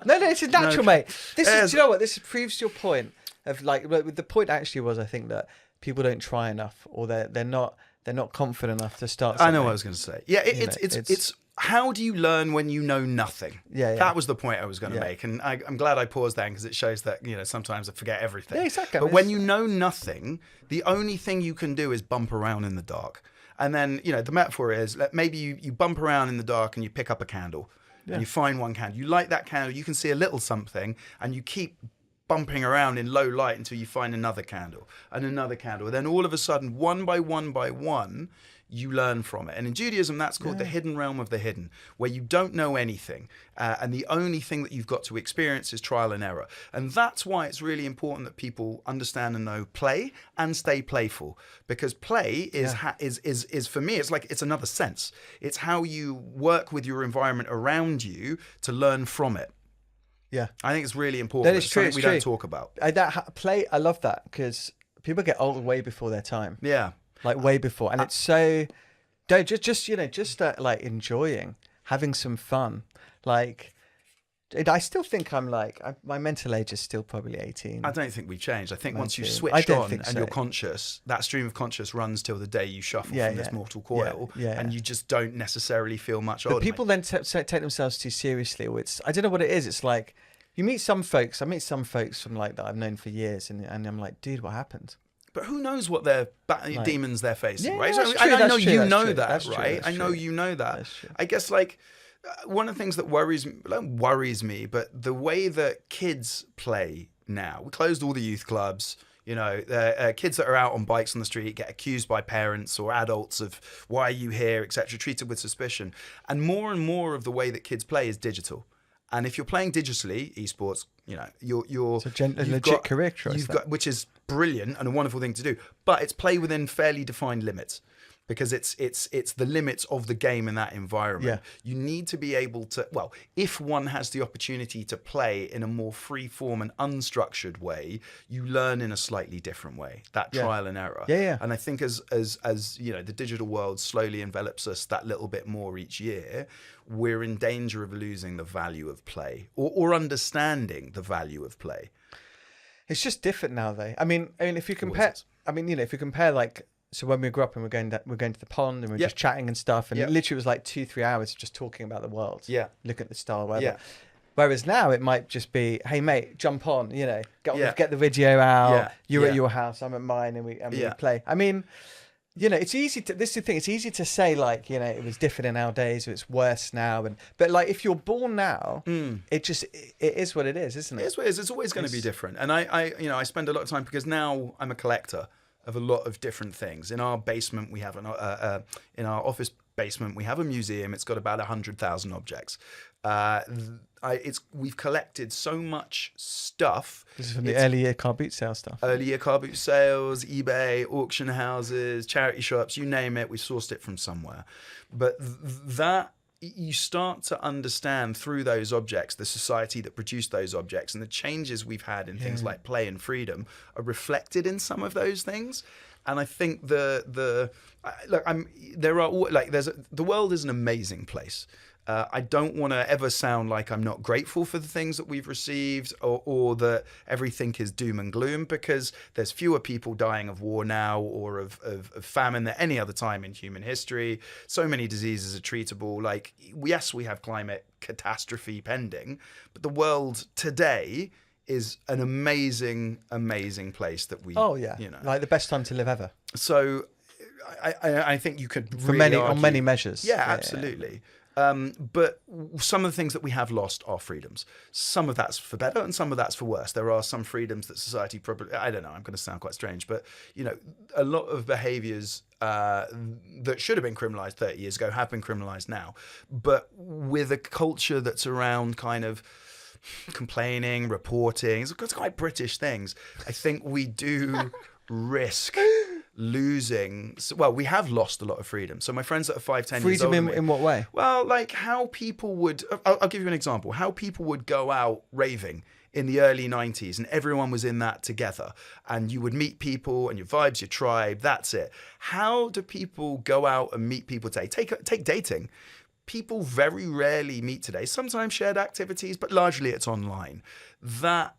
No, it's natural, mate. This is, do you know what? This proves your point of like, the point actually was, I think that people don't try enough, or they're not confident enough to start something. I know what I was going to say. Yeah, it's how do you learn when you know nothing? Yeah. That was the point I was going to make, and I'm glad I paused there because it shows that sometimes I forget everything. Yeah, exactly. But when you know nothing, the only thing you can do is bump around in the dark. And then the metaphor is maybe you bump around in the dark and you pick up a candle and you find one candle. You light that candle, you can see a little something, and you keep bumping around in low light until you find another candle and another candle. And then all of a sudden, one by one, you learn from it. And in Judaism, that's called the hidden realm of the hidden, where you don't know anything. And the only thing that you've got to experience is trial and error. And that's why it's really important that people understand and know play and stay playful. Because play is for me, it's another sense. It's how you work with your environment around you to learn from it. Yeah. I think it's really important. That is true. Something we don't talk about. I love that, because people get old way before their time. Yeah. Like way before, and it's so just like enjoying, having some fun. Like, I still think I'm like my mental age is still probably 18. I don't think we changed. I think once you've switched on and you're conscious, that stream of conscious runs till the day you shuffle from this mortal coil, and you just don't necessarily feel much older. But people then take themselves too seriously, or I don't know what it is. It's like you meet some folks. I meet some folks from like that I've known for years, and I'm like, dude, what happened? But who knows what their demons they're facing, right? That's true, I know you know that, right? I know you know that. I guess like one of the things that worries me, but the way that kids play now, we closed all the youth clubs. Kids that are out on bikes on the street get accused by parents or adults of why are you here, etc., treated with suspicion. And more of the way that kids play is digital. And if you're playing digitally, esports, you're it's a legit career choice, which is brilliant and a wonderful thing to do. But it's play within fairly defined limits, because it's the limits of the game in that environment. Yeah. You need to be able to, if one has the opportunity to play in a more free form and unstructured way, you learn in a slightly different way. That trial and error. Yeah. And I think as the digital world slowly envelops us that little bit more each year, we're in danger of losing the value of play or understanding the value of play. It's just different now, though. I mean, if you compare, like, so when we grew up and we're going to the pond and we're just chatting and stuff, and it literally was like 2-3 hours just talking about the world. Yeah. Look at the star, whatever. Yeah. Whereas now it might just be, hey mate, jump on, get the video out. Yeah. You're at your house, I'm at mine, and we play. I mean, it's easy to. This is the thing. It's easy to say like, it was different in our days, or it's worse now. But like, if you're born now, it is what it is, isn't it? It's what it is. It's always going to be different. And I spend a lot of time, because now I'm a collector of a lot of different things. In our basement, we have in our office basement, we have a museum. It's got about 100,000 objects. We've collected so much stuff. This is from the early year car boot sale stuff. Early year car boot sales, eBay, auction houses, charity shops, you name it. We sourced it from somewhere. But that you start to understand through those objects the society that produced those objects, and the changes we've had in things like play and freedom are reflected in some of those things. And I think the world is an amazing place. I don't want to ever sound like I'm not grateful for the things that we've received, or that everything is doom and gloom, because there's fewer people dying of war now or of famine than any other time in human history. So many diseases are treatable. Like, yes, we have climate catastrophe pending, but the world today is an amazing, amazing place that we... Oh, yeah. Like the best time to live ever. So I think you could on many measures. Yeah, absolutely. Yeah. But some of the things that we have lost are freedoms. Some of that's for better and some of that's for worse. There are some freedoms that society probably, I don't know, I'm going to sound quite strange, but, a lot of behaviors that should have been criminalized 30 years ago have been criminalized now. But with a culture that's around kind of complaining, reporting, it's quite British things. I think we do risk losing. Well, we have lost a lot of freedom. So my friends that are 5, 10 years older Freedom than me, in what way? well, like how people would, I'll give you an example, how people would go out raving in the early 90s and everyone was in that together and you would meet people and your vibes, your tribe, that's it. How do people go out and meet people today? Take dating. People very rarely meet today, sometimes shared activities, but largely it's online. That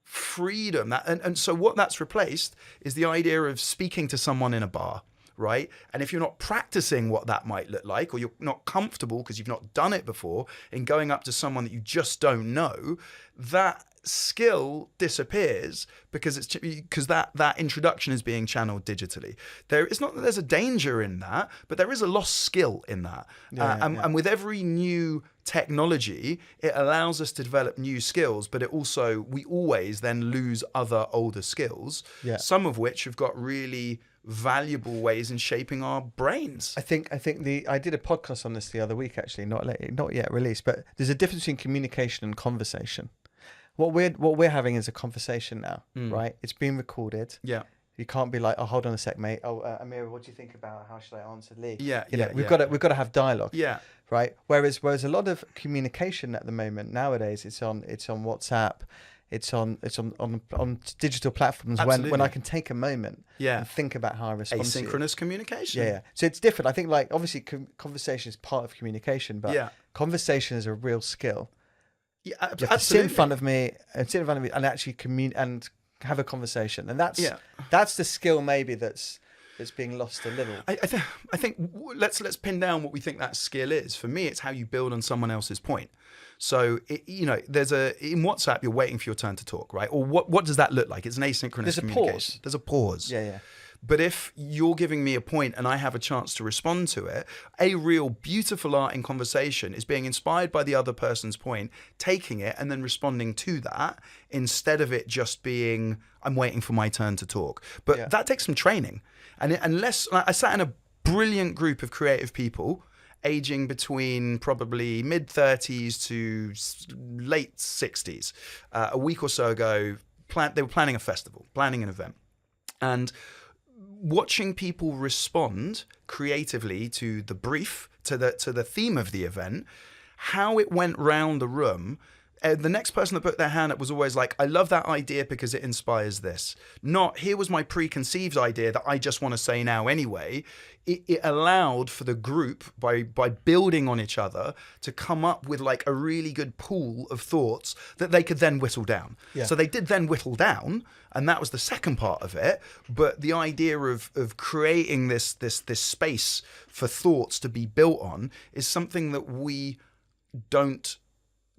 freedom, and so what that's replaced is the idea of speaking to someone in a bar, right? And if you're not practicing what that might look like, or you're not comfortable because you've not done it before, in going up to someone that you just don't know, that skill disappears because that introduction is being channeled digitally. It's not that there's a danger in that, but there is a lost skill in that. And with every new technology, it allows us to develop new skills, but we always then lose other older skills, some of which have got really valuable ways in shaping our brains. I think I did a podcast on this the other week, actually, not yet released, but there's a difference between communication and conversation. What we're having is a conversation now, right? It's being recorded. Yeah. You can't be like, oh, hold on a sec, mate. Oh, Amira, what do you think about how should I answer Lee? We've got to have dialogue. Yeah. Right. Whereas a lot of communication at the moment nowadays, it's on WhatsApp, it's on digital platforms. Absolutely. When I can take a moment and think about how I respond to you. Asynchronous communication. Yeah. So it's different. I think like obviously conversation is part of communication, but conversation is a real skill. Yeah, you have to sit in front of me and actually and have a conversation, and that's the skill maybe that's being lost a little. I think let's pin down what we think that skill is. For me, it's how you build on someone else's point. So in WhatsApp, you're waiting for your turn to talk, right? Or what does that look like? It's an asynchronous communication. There's a pause. Yeah. But if you're giving me a point and I have a chance to respond to it, a real beautiful art in conversation is being inspired by the other person's point, taking it and then responding to that instead of it just being, I'm waiting for my turn to talk. But that takes some training. And unless I sat in a brilliant group of creative people, aging between probably mid-30s to late 60s, a week or so ago, they were planning a festival, planning an event. And watching people respond creatively to the brief, to the theme of the event, how it went round the room. The next person that put their hand up was always like, I love that idea because it inspires this. Not, here was my preconceived idea that I just want to say now anyway. It allowed for the group, by building on each other, to come up with like a really good pool of thoughts that they could then whittle down. Yeah. So they did then whittle down, and that was the second part of it. But the idea of creating this space for thoughts to be built on is something that we don't,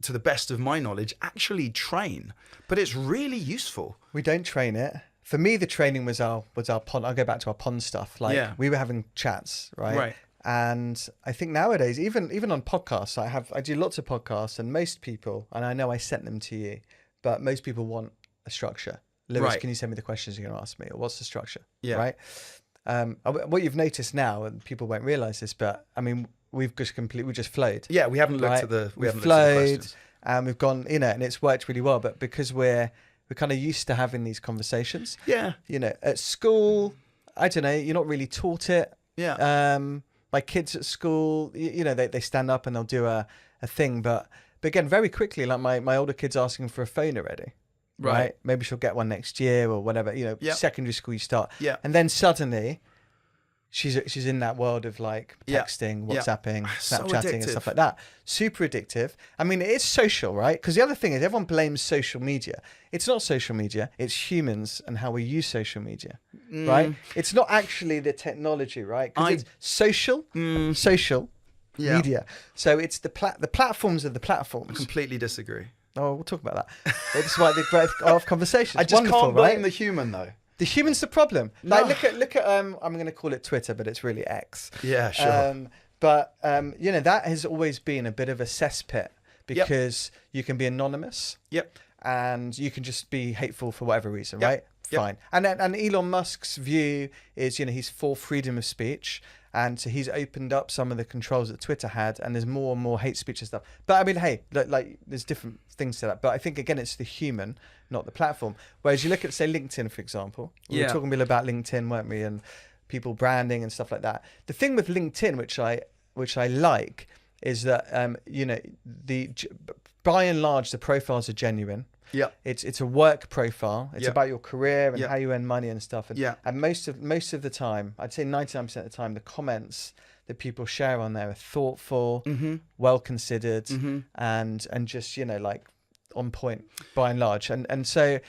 to the best of my knowledge, actually train, but it's really useful. We don't train it. For me, the training was our pond. I'll go back to our pond stuff. Like we were having chats, right? Right. And I think nowadays, even on podcasts, I do lots of podcasts, and most people, and I know I sent them to you, but most people want a structure. Lewis, can you send me the questions you're going to ask me, or what's the structure? Yeah. Right. What you've noticed now, and people won't realize this, but I mean, we just flowed. Yeah, we haven't looked at the we flowed, and we've gone, and it's worked really well. But because we're kind of used to having these conversations. Yeah. At school, I don't know, you're not really taught it. Yeah. My kids at school, they stand up and they'll do a thing, but again, very quickly, like my older kid's asking for a phone already. Right. Maybe she'll get one next year or whatever. Secondary school you start. Yeah. And then suddenly she's in that world of like texting, WhatsApping, Snapchatting and stuff like that. Super addictive. I mean, it is social, right? Because the other thing is everyone blames social media. It's not social media. It's humans and how we use social media, right? It's not actually the technology, right? Because it's social media. So it's the platforms of the platforms. I completely disagree. Oh, we'll talk about that. That's why the breadth of conversation. I just can't blame the human though. The human's the problem. No. Like look at I'm going to call it Twitter, but it's really X. Yeah, sure. But that has always been a bit of a cesspit because you can be anonymous. Yep. And you can just be hateful for whatever reason, right? Fine. And Elon Musk's view is, he's for freedom of speech. And so he's opened up some of the controls that Twitter had, and there's more and more hate speech and stuff. But I mean, hey, like there's different things to that. But I think, again, it's the human not the platform. Whereas you look at, say, LinkedIn, for example. We were talking a bit about LinkedIn, weren't we? And people branding and stuff like that. The thing with LinkedIn, which I like, is that by and large the profiles are genuine. Yeah, it's a work profile. It's about your career and Yeah. how you earn money and stuff. And, Yeah. and most of the time, I'd say 99% of the time, the comments that people share on there are thoughtful, well considered, and just like on point by and large. And so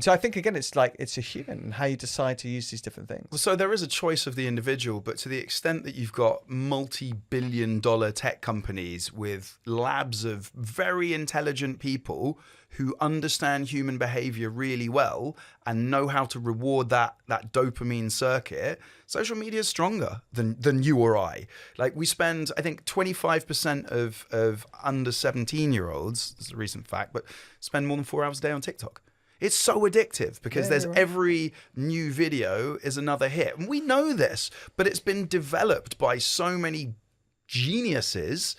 I think again, it's a human and how you decide to use these different things. So there is a choice of the individual, but to the extent that you've got multi-billion-dollar tech companies with labs of very intelligent people who understand human behavior really well and know how to reward that dopamine circuit, social media is stronger than you or I. Like, we spend, I think, 25% of under 17-year-olds, this is a recent fact, but spend more than 4 hours a day on TikTok. It's so addictive because there's every new video is another hit. And we know this, but it's been developed by so many geniuses.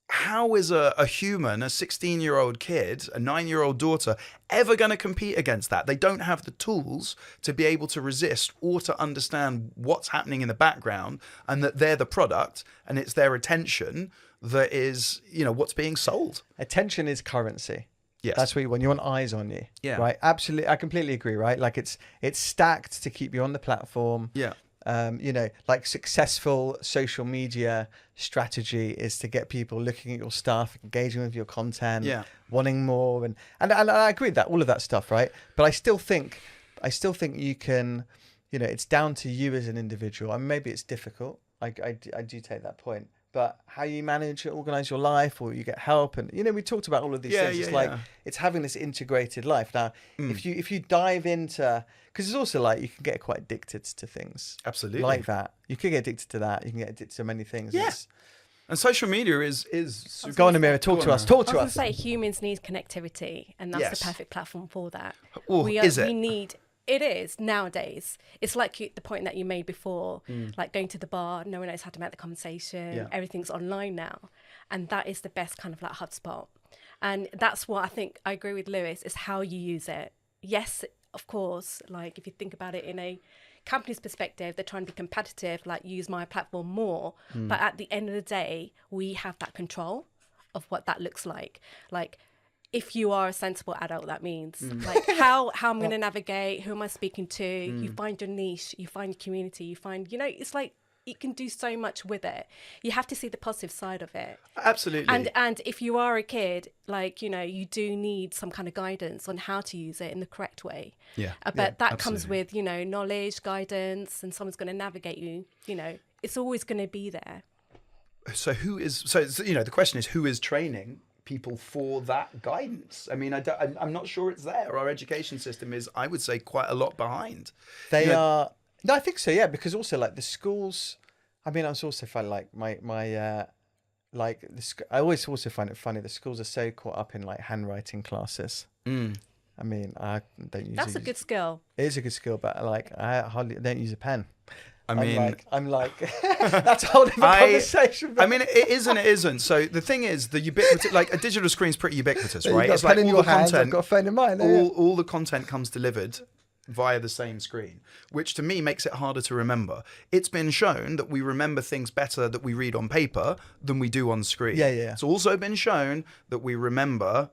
How is a human, a 16-year-old kid, a 9-year-old daughter, ever going to compete against that? They don't have the tools to be able to resist or to understand what's happening in the background, and that they're the product and it's their attention that is, what's being sold. Attention is currency. Yes. That's what you want. You want eyes on you. Yeah. Right. Absolutely. I completely agree. Right. Like it's stacked to keep you on the platform. Yeah. Like successful social media strategy is to get people looking at your stuff, engaging with your content, wanting more, and I agree with that, all of that stuff, right? But I still think you can, it's down to you as an individual, and maybe it's difficult. I do take that point. But how you manage and organize your life, or you get help, and we talked about all of these things. It's it's having this integrated life. Now, if you dive into, because it's also like you can get quite addicted to things. Absolutely. Like that. You can get addicted to that. You can get addicted to many things. Yeah. And social media is Go on, Amira, talk to us. Talk to us. I was going to say humans need connectivity, and that's the perfect platform for that. It is nowadays. It's like the point that you made before, like going to the bar, no one knows how to make the conversation. Yeah. Everything's online now. And that is the best kind of like hotspot. And that's what I think, I agree with Lewis, is how you use it. Yes, of course, like if you think about it in a company's perspective, they're trying to be competitive, like use my platform more. But at the end of the day, we have that control of what that looks like. Like, if you are a sensible adult, that means like how I'm going to navigate, who am I speaking to? You find your niche, you find your community, you find, it's like you can do so much with it. You have to see the positive side of it. Absolutely. And if you are a kid, like, you do need some kind of guidance on how to use it in the correct way. Yeah. But that comes with, knowledge, guidance, and someone's going to navigate you. It's always going to be there. So the question is, who is training people for that guidance? I mean, I'm not sure it's there. Our education system is, I would say, quite a lot behind. They are. No, I think so. Yeah, because also like the schools. I mean, I was also finding like I always also find it funny. The schools are so caught up in like handwriting classes. I mean, I don't use. That's a good skill. It is a good skill, but like I don't use a pen. I'm like that's a whole different conversation. I mean, it is and it isn't. So the thing is, the ubiquitous, like a digital screen is pretty ubiquitous, right? It's like all the content. I've got a phone in mine. All the content comes delivered via the same screen, which to me makes it harder to remember. It's been shown that we remember things better that we read on paper than we do on screen. Yeah. It's also been shown that we remember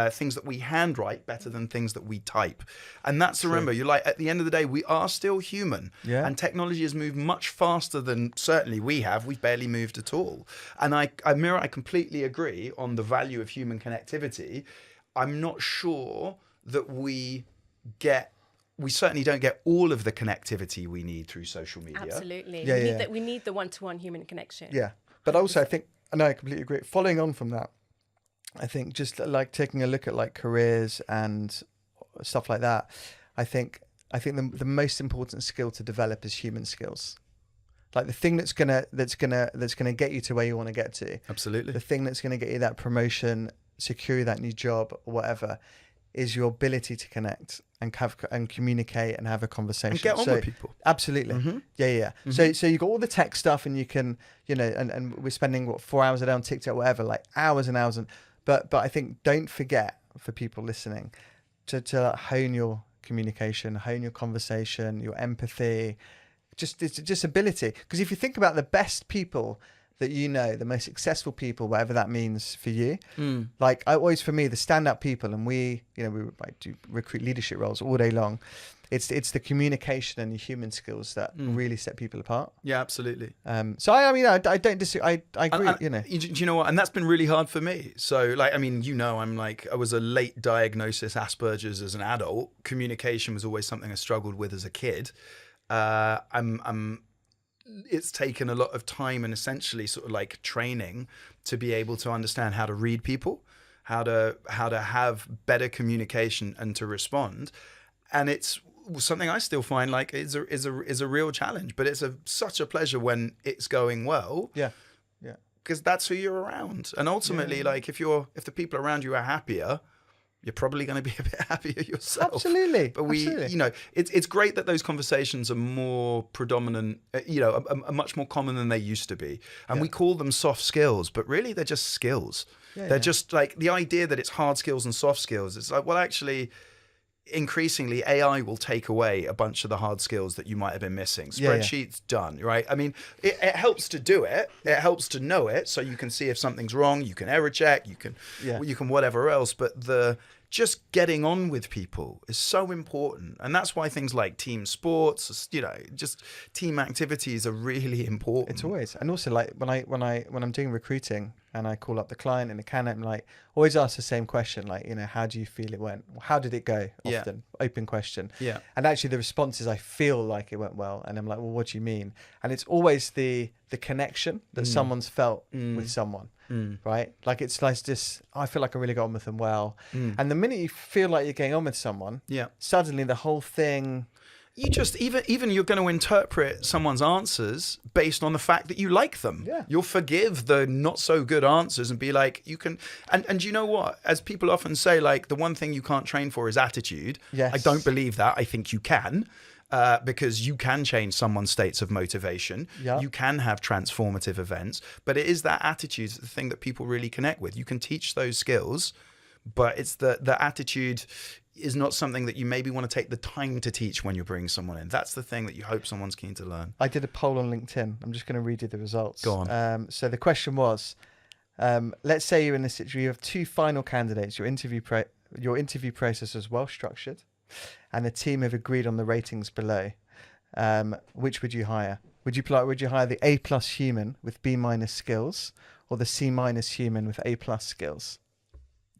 things that we handwrite better than things that we type. And that's to remember, you're like, at the end of the day, we are still human. Yeah. And technology has moved much faster than certainly we have. We've barely moved at all. And I completely agree on the value of human connectivity. I'm not sure that we certainly don't get all of the connectivity we need through social media. Absolutely. Yeah, we need the one-to-one human connection. Yeah. But also I think, I completely agree. Following on from that, I think just like taking a look at like careers and stuff like that, I think the most important skill to develop is human skills. Like the thing that's gonna get you to where you want to get to. Absolutely. The thing that's gonna get you that promotion, secure you that new job or whatever, is your ability to connect and communicate and have a conversation. And get on with people. Absolutely. Mm-hmm. Yeah. Mm-hmm. So you got all the tech stuff, and you can, and we're spending 4 hours a day on TikTok, whatever, like hours and hours. But I think don't forget, for people listening, to hone your communication, hone your conversation, your empathy, just ability. Because if you think about the best people that you know, the most successful people, whatever that means for you, like I always, for me, the stand-up people, and we like, do recruit leadership roles all day long. It's the communication and the human skills that really set people apart. Yeah, absolutely. So I don't disagree. I agree. Do you know what? And that's been really hard for me. So like, I mean, I was a late diagnosis Asperger's as an adult. Communication was always something I struggled with as a kid. It's taken a lot of time and essentially sort of like training to be able to understand how to read people, how to have better communication and to respond. And it's something I still find like is a real challenge, but it's such a pleasure when it's going well. Yeah. Because that's who you're around. And ultimately, like if the people around you are happier, you're probably going to be a bit happier yourself. Absolutely. But it's great that those conversations are more predominant, are much more common than they used to be. And we call them soft skills, but really they're just skills. They're just like the idea that it's hard skills and soft skills. It's like, well, actually, increasingly AI will take away a bunch of the hard skills that you might have been missing. Spreadsheets done, right? I mean, it helps to do it. It helps to know it, so you can see if something's wrong. You can error check. You can whatever else. But just getting on with people is so important, and that's why things like team sports, just team activities are really important. It's always, and also like when I'm doing recruiting and I call up the client and the candidate, I'm like always ask the same question, like how do you feel it went? How did it go? Often open question. Yeah. And actually the response is I feel like it went well, and I'm like, well, what do you mean? And it's always the connection that someone's felt with someone. Right? Like it's like this, I feel like I really got on with them well. And the minute you feel like you're getting on with someone, suddenly the whole thing, you just even you're going to interpret someone's answers based on the fact that you like them. You'll forgive the not so good answers and be like, you can, and you know what, as people often say, like the one thing you can't train for is attitude. I don't believe that. I think you can. Because you can change someone's states of motivation. You can have transformative events, but it is that attitude, the thing that people really connect with. You can teach those skills, but it's the attitude is not something that you maybe want to take the time to teach when you're bringing someone in. That's the thing that you hope someone's keen to learn. I did a poll on LinkedIn. I'm just going to read you the results. Go on. So the question was, let's say you're in this situation, you have two final candidates. Your interview process is well structured, and the team have agreed on the ratings below. Which would you hire? Would you hire the A+ human with B- skills, or the C- human with A+ skills?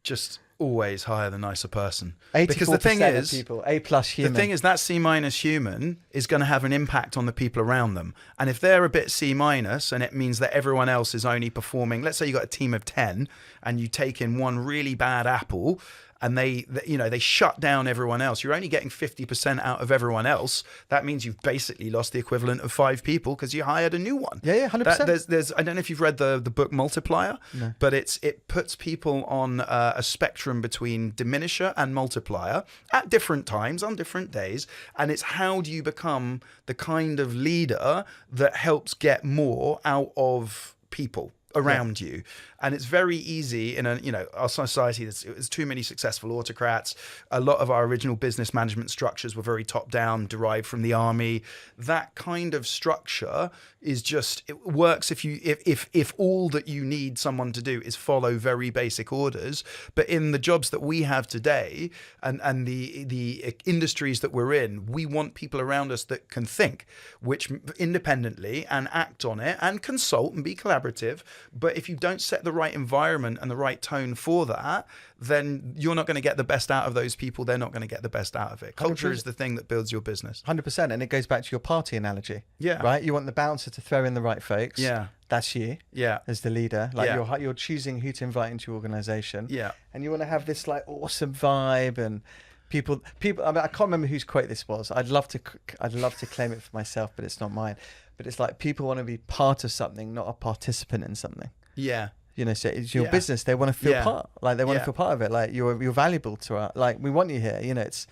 Just always hire the nicer person. 84% because the thing is, people, A+ human. The thing is that C- human is going to have an impact on the people around them. And if they're a bit C- and it means that everyone else is only performing, let's say you got a team of 10 and you take in one really bad apple, and they shut down everyone else. You're only getting 50% out of everyone else. That means you've basically lost the equivalent of 5 people because you hired a new one. Yeah, 100%. There's I don't know if you've read the book Multiplier, no. But it puts people on a spectrum between diminisher and multiplier at different times on different days, and it's how do you become the kind of leader that helps get more out of people around you. And it's very easy in our society. There's too many successful autocrats. A lot of our original business management structures were very top down, derived from the army. That kind of structure is just, it works if all that you need someone to do is follow very basic orders. But in the jobs that we have today and the industries that we're in, we want people around us that can think, which independently, and act on it and consult and be collaborative. But if you don't set the right environment and the right tone for that, then you're not going to get the best out of those people. They're not going to get the best out of it. Culture 100%. Is the thing that builds your business. 100%. And it goes back to your party analogy. Yeah. Right? You want the bouncer to throw in the right folks. Yeah. That's you. Yeah. As the leader. Like you're choosing who to invite into your organization. Yeah. And you want to have this like awesome vibe and people, I mean, I can't remember whose quote this was. I'd love to claim it for myself, but it's not mine. But it's like people want to be part of something, not a participant in something. Yeah. So it's your business. They want to feel part. Like they want to feel part of it. Like you're valuable to us. Like we want you here. It's.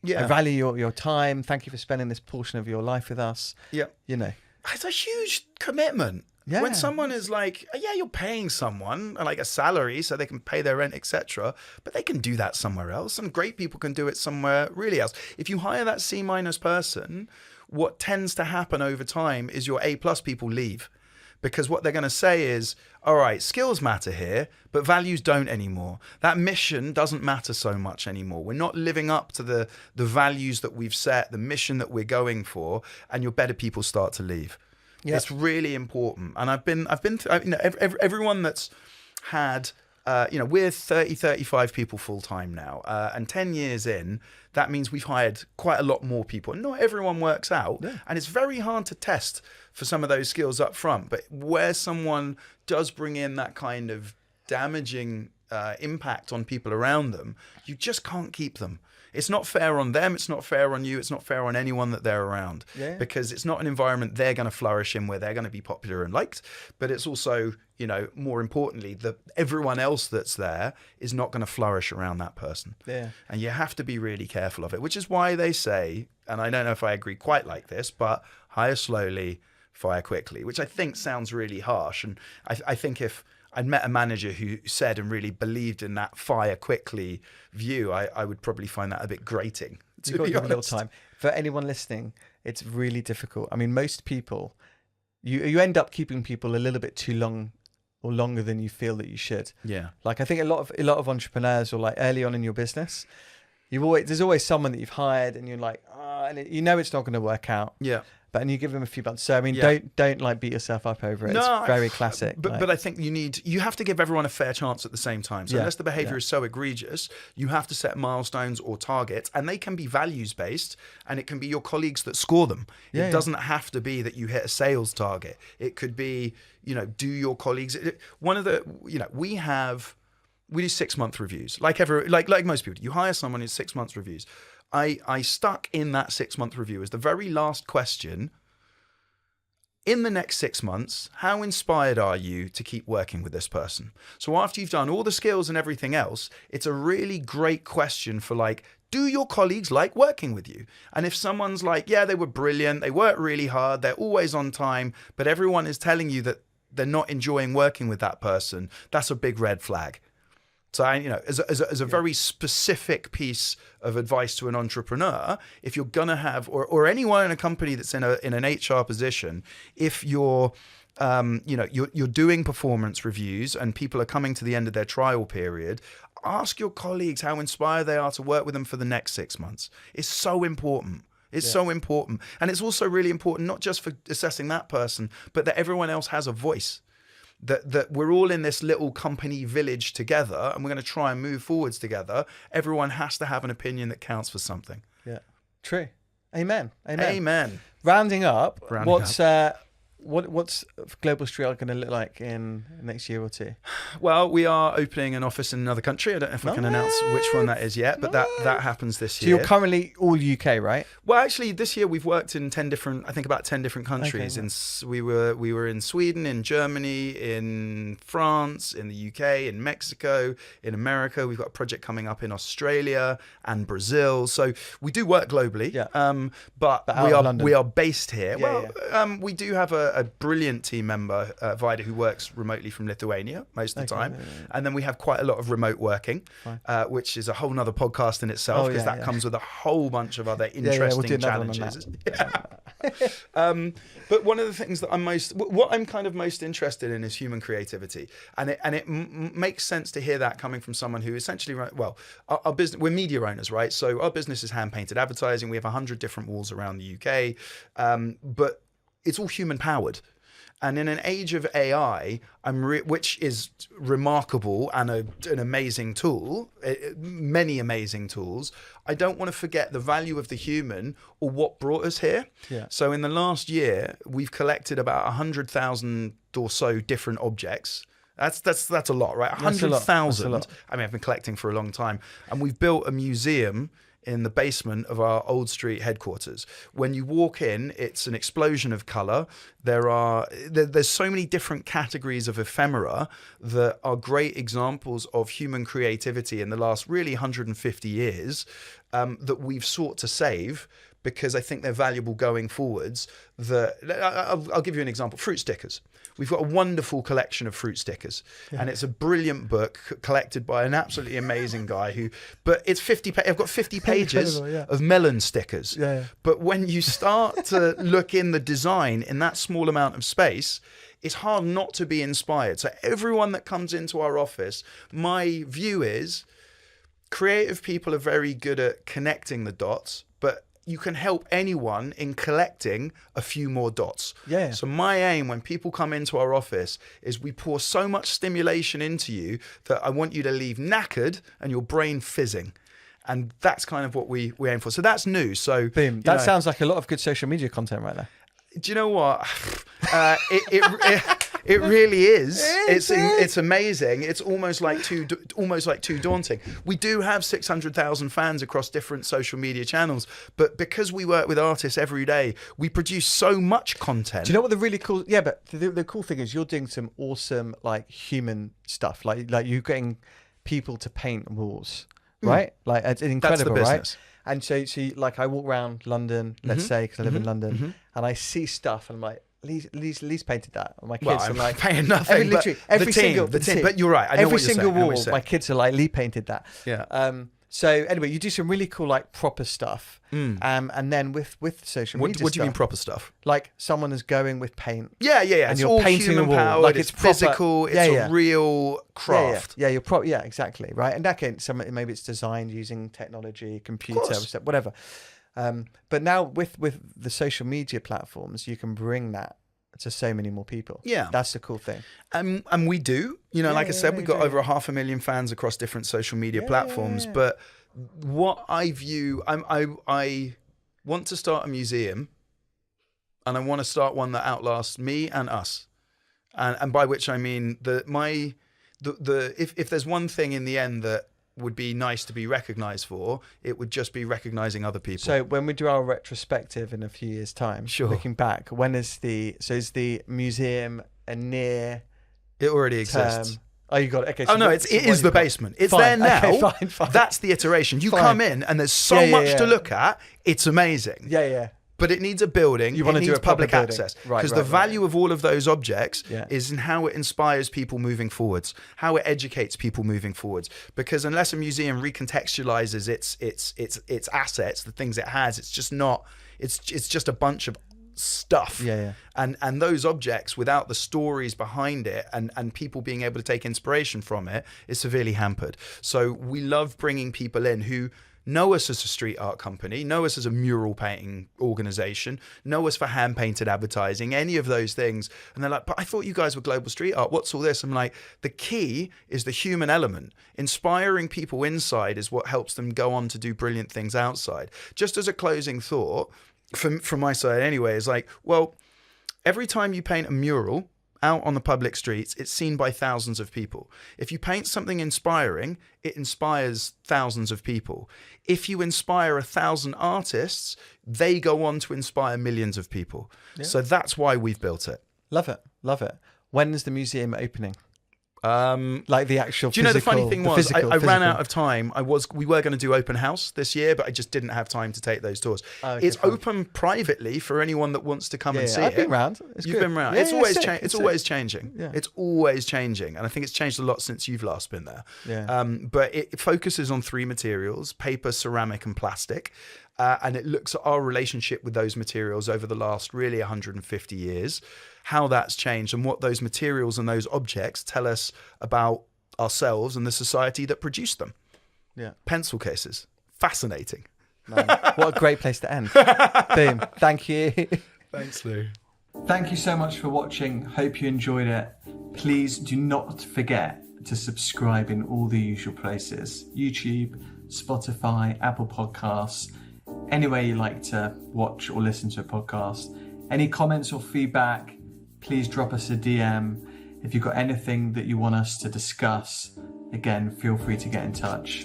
I value your time. Thank you for spending this portion of your life with us. Yeah. It's a huge commitment. Yeah. When someone is like, yeah, you're paying someone like a salary so they can pay their rent, etc., but they can do that somewhere else, and great people can do it somewhere really else. If you hire that C- person, what tends to happen over time is your A+ people leave. Because what they're going to say is, all right, skills matter here, but values don't anymore. That mission doesn't matter so much anymore. We're not living up to the values that we've set, the mission that we're going for, and your better people start to leave. Yep. It's really important. And I've been, everyone that's had, we're 35 people full time now, and 10 years in, that means we've hired quite a lot more people. And not everyone works out, and it's very hard to test for some of those skills up front. But where someone does bring in that kind of damaging impact on people around them, you just can't keep them. It's not fair on them. It's not fair on you. It's not fair on anyone that they're around, because it's not an environment they're going to flourish in where they're going to be popular and liked. But it's also, more importantly, that everyone else that's there is not going to flourish around that person. Yeah. And you have to be really careful of it, which is why they say, and I don't know if I agree quite like this, but hire slowly, fire quickly, which I think sounds really harsh. And I think if I'd met a manager who said and really believed in that fire quickly view, I would probably find that a bit grating. You've got to give a little time. For anyone listening, it's really difficult. I mean, most people, you end up keeping people a little bit too long or longer than you feel that you should. Yeah. Like I think a lot of entrepreneurs, or like early on in your business, there's always someone that you've hired and you're like, and it's not going to work out. Yeah. And you give them a few months. So I mean, don't like beat yourself up over it. No, it's very classic. But I think you have to give everyone a fair chance at the same time. So unless the behavior is so egregious, you have to set milestones or targets, and they can be values based, and it can be your colleagues that score them. It doesn't have to be that you hit a sales target. It could be, do your colleagues. One of the, we do 6 month reviews. Like most people, you hire someone who's 6 months reviews. I stuck in that 6 month review as the very last question. In the next 6 months, how inspired are you to keep working with this person? So after you've done all the skills and everything else, it's a really great question for like, do your colleagues like working with you? And if someone's like, yeah, they were brilliant, they work really hard, they're always on time, but everyone is telling you that they're not enjoying working with that person, that's a big red flag. So, as a very specific piece of advice to an entrepreneur, if you're going to have, or anyone in a company that's in an HR position, if you're doing performance reviews and people are coming to the end of their trial period, ask your colleagues how inspired they are to work with them for the next 6 months. It's so important. It's so important. And it's also really important, not just for assessing that person, but that everyone else has a voice. That we're all in this little company village together, and we're going to try and move forwards together. Everyone has to have an opinion that counts for something. Yeah, true. Amen. Rounding up. What's Global Street Art going to look like in the next year or two? Well, we are opening an office in another country. I don't know if I can announce which one that is yet, but that happens this year. So you're currently all UK, right? Well, actually, this year we've worked in about 10 different countries. Okay, we were in Sweden, in Germany, in France, in the UK, in Mexico, in America. We've got a project coming up in Australia and Brazil. So we do work globally, but we are based here. We do have a brilliant team member, Vida, who works remotely from Lithuania most of the time. And then we have quite a lot of remote working, which is a whole nother podcast in itself, because that comes with a whole bunch of other interesting challenges. But one of the things that what I'm kind of most interested in is human creativity. And it makes sense to hear that coming from someone who essentially, our business, we're media owners, right? So our business is hand-painted advertising. We have 100 different walls around the UK. But it's all human powered. And in an age of AI, which is remarkable and an amazing tool, many amazing tools, I don't want to forget the value of the human or what brought us here. Yeah. So in the last year, we've collected about 100,000 or so different objects. That's a lot, right? 100,000. I mean, I've been collecting for a long time. And we've built a museum in the basement of our Old Street headquarters. When you walk in, it's an explosion of color. There's so many different categories of ephemera that are great examples of human creativity in the last really 150 years that we've sought to save, because I think they're valuable going forwards. I'll give you an example. Fruit stickers. We've got a wonderful collection of fruit stickers, and it's a brilliant book collected by an absolutely amazing guy but it's 50. I've got 50 pages of melon stickers. Yeah. But when you start to look in the design in that small amount of space, it's hard not to be inspired. So everyone that comes into our office, my view is creative people are very good at connecting the dots, but you can help anyone in collecting a few more dots. Yeah. So my aim when people come into our office is we pour so much stimulation into you that I want you to leave knackered and your brain fizzing. And that's kind of what we aim for. So that's new. So boom. That sounds like a lot of good social media content right there. Do you know what? It really is. It's amazing. It's almost like too daunting. We do have 600,000 fans across different social media channels, but because we work with artists every day, we produce so much content. Do you know what the really cool? Yeah, but the cool thing is you're doing some awesome like human stuff, like you're getting people to paint walls, right? Like it's incredible, That's the business. Right? And so like I walk around London, let's say, because I live in London, and I see stuff, and I'm like, Lee's painted that. And my kids are like, paying nothing. Every single the team. But you're right. I know every what you're single saying. wall, my kids are like, Lee painted that. Yeah. So anyway, you do some really cool like proper stuff, and then with social media. What do you mean proper stuff? Like someone is going with paint. Yeah. And it's you're all painting human a wall. powered. Like it's proper, physical. It's a real craft. Yeah, yeah, exactly, right. And that can maybe it's designed using technology, computer, whatever. But now with the social media platforms, you can bring that to so many more people. Yeah, that's the cool thing. And we do. Like I said, we've got over 500,000 fans across different social media platforms. But what I view, I want to start a museum, and I want to start one that outlasts me and us. And by which I mean if there's one thing in the end that would be nice to be recognized for, it would just be recognizing other people. So when we do our retrospective in a few years' time, looking back, is the museum a near? It already exists. Oh, you got it. Okay. So it is the basement. It's there now. Okay, fine. That's the iteration. You come in and there's so much to look at. It's amazing. Yeah. But it needs a building. You want to do a public building. access. Because the value of all of those objects is in how it inspires people moving forwards, how it educates people moving forwards. Because unless a museum recontextualizes its assets, the things it has, it's just not. It's just a bunch of stuff. Yeah. And those objects, without the stories behind it and people being able to take inspiration from it, is severely hampered. So we love bringing people in who know us as a street art company, know us as a mural painting organization, know us for hand painted advertising, any of those things. And they're like, but I thought you guys were global street art. What's all this? I'm like, the key is the human element. Inspiring people inside is what helps them go on to do brilliant things outside. Just as a closing thought, from my side anyway, is like, well, every time you paint a mural out on the public streets, it's seen by thousands of people. If you paint something inspiring, it inspires thousands of people. If you inspire 1,000 artists, they go on to inspire millions of people. Yeah. So that's why we've built it. Love it. When is the museum opening? Like the actual. Do you know the funny thing was I ran out of time. We were going to do open house this year, but I just didn't have time to take those tours. It's open privately for anyone that wants to come and see it. I've been round. You've been round. It's always changing. Yeah. It's always changing, and I think it's changed a lot since you've last been there. Yeah. But it focuses on 3 materials: paper, ceramic, and plastic. And it looks at our relationship with those materials over the last really 150 years, how that's changed and what those materials and those objects tell us about ourselves and the society that produced them. Yeah. Pencil cases. Fascinating. Man, what a great place to end. Boom. Thank you. Thanks, Lou. Thank you so much for watching. Hope you enjoyed it. Please do not forget to subscribe in all the usual places: YouTube, Spotify, Apple Podcasts, anywhere you like to watch or listen to a podcast. Any comments or feedback, please drop us a DM. If you've got anything that you want us to discuss, again, feel free to get in touch.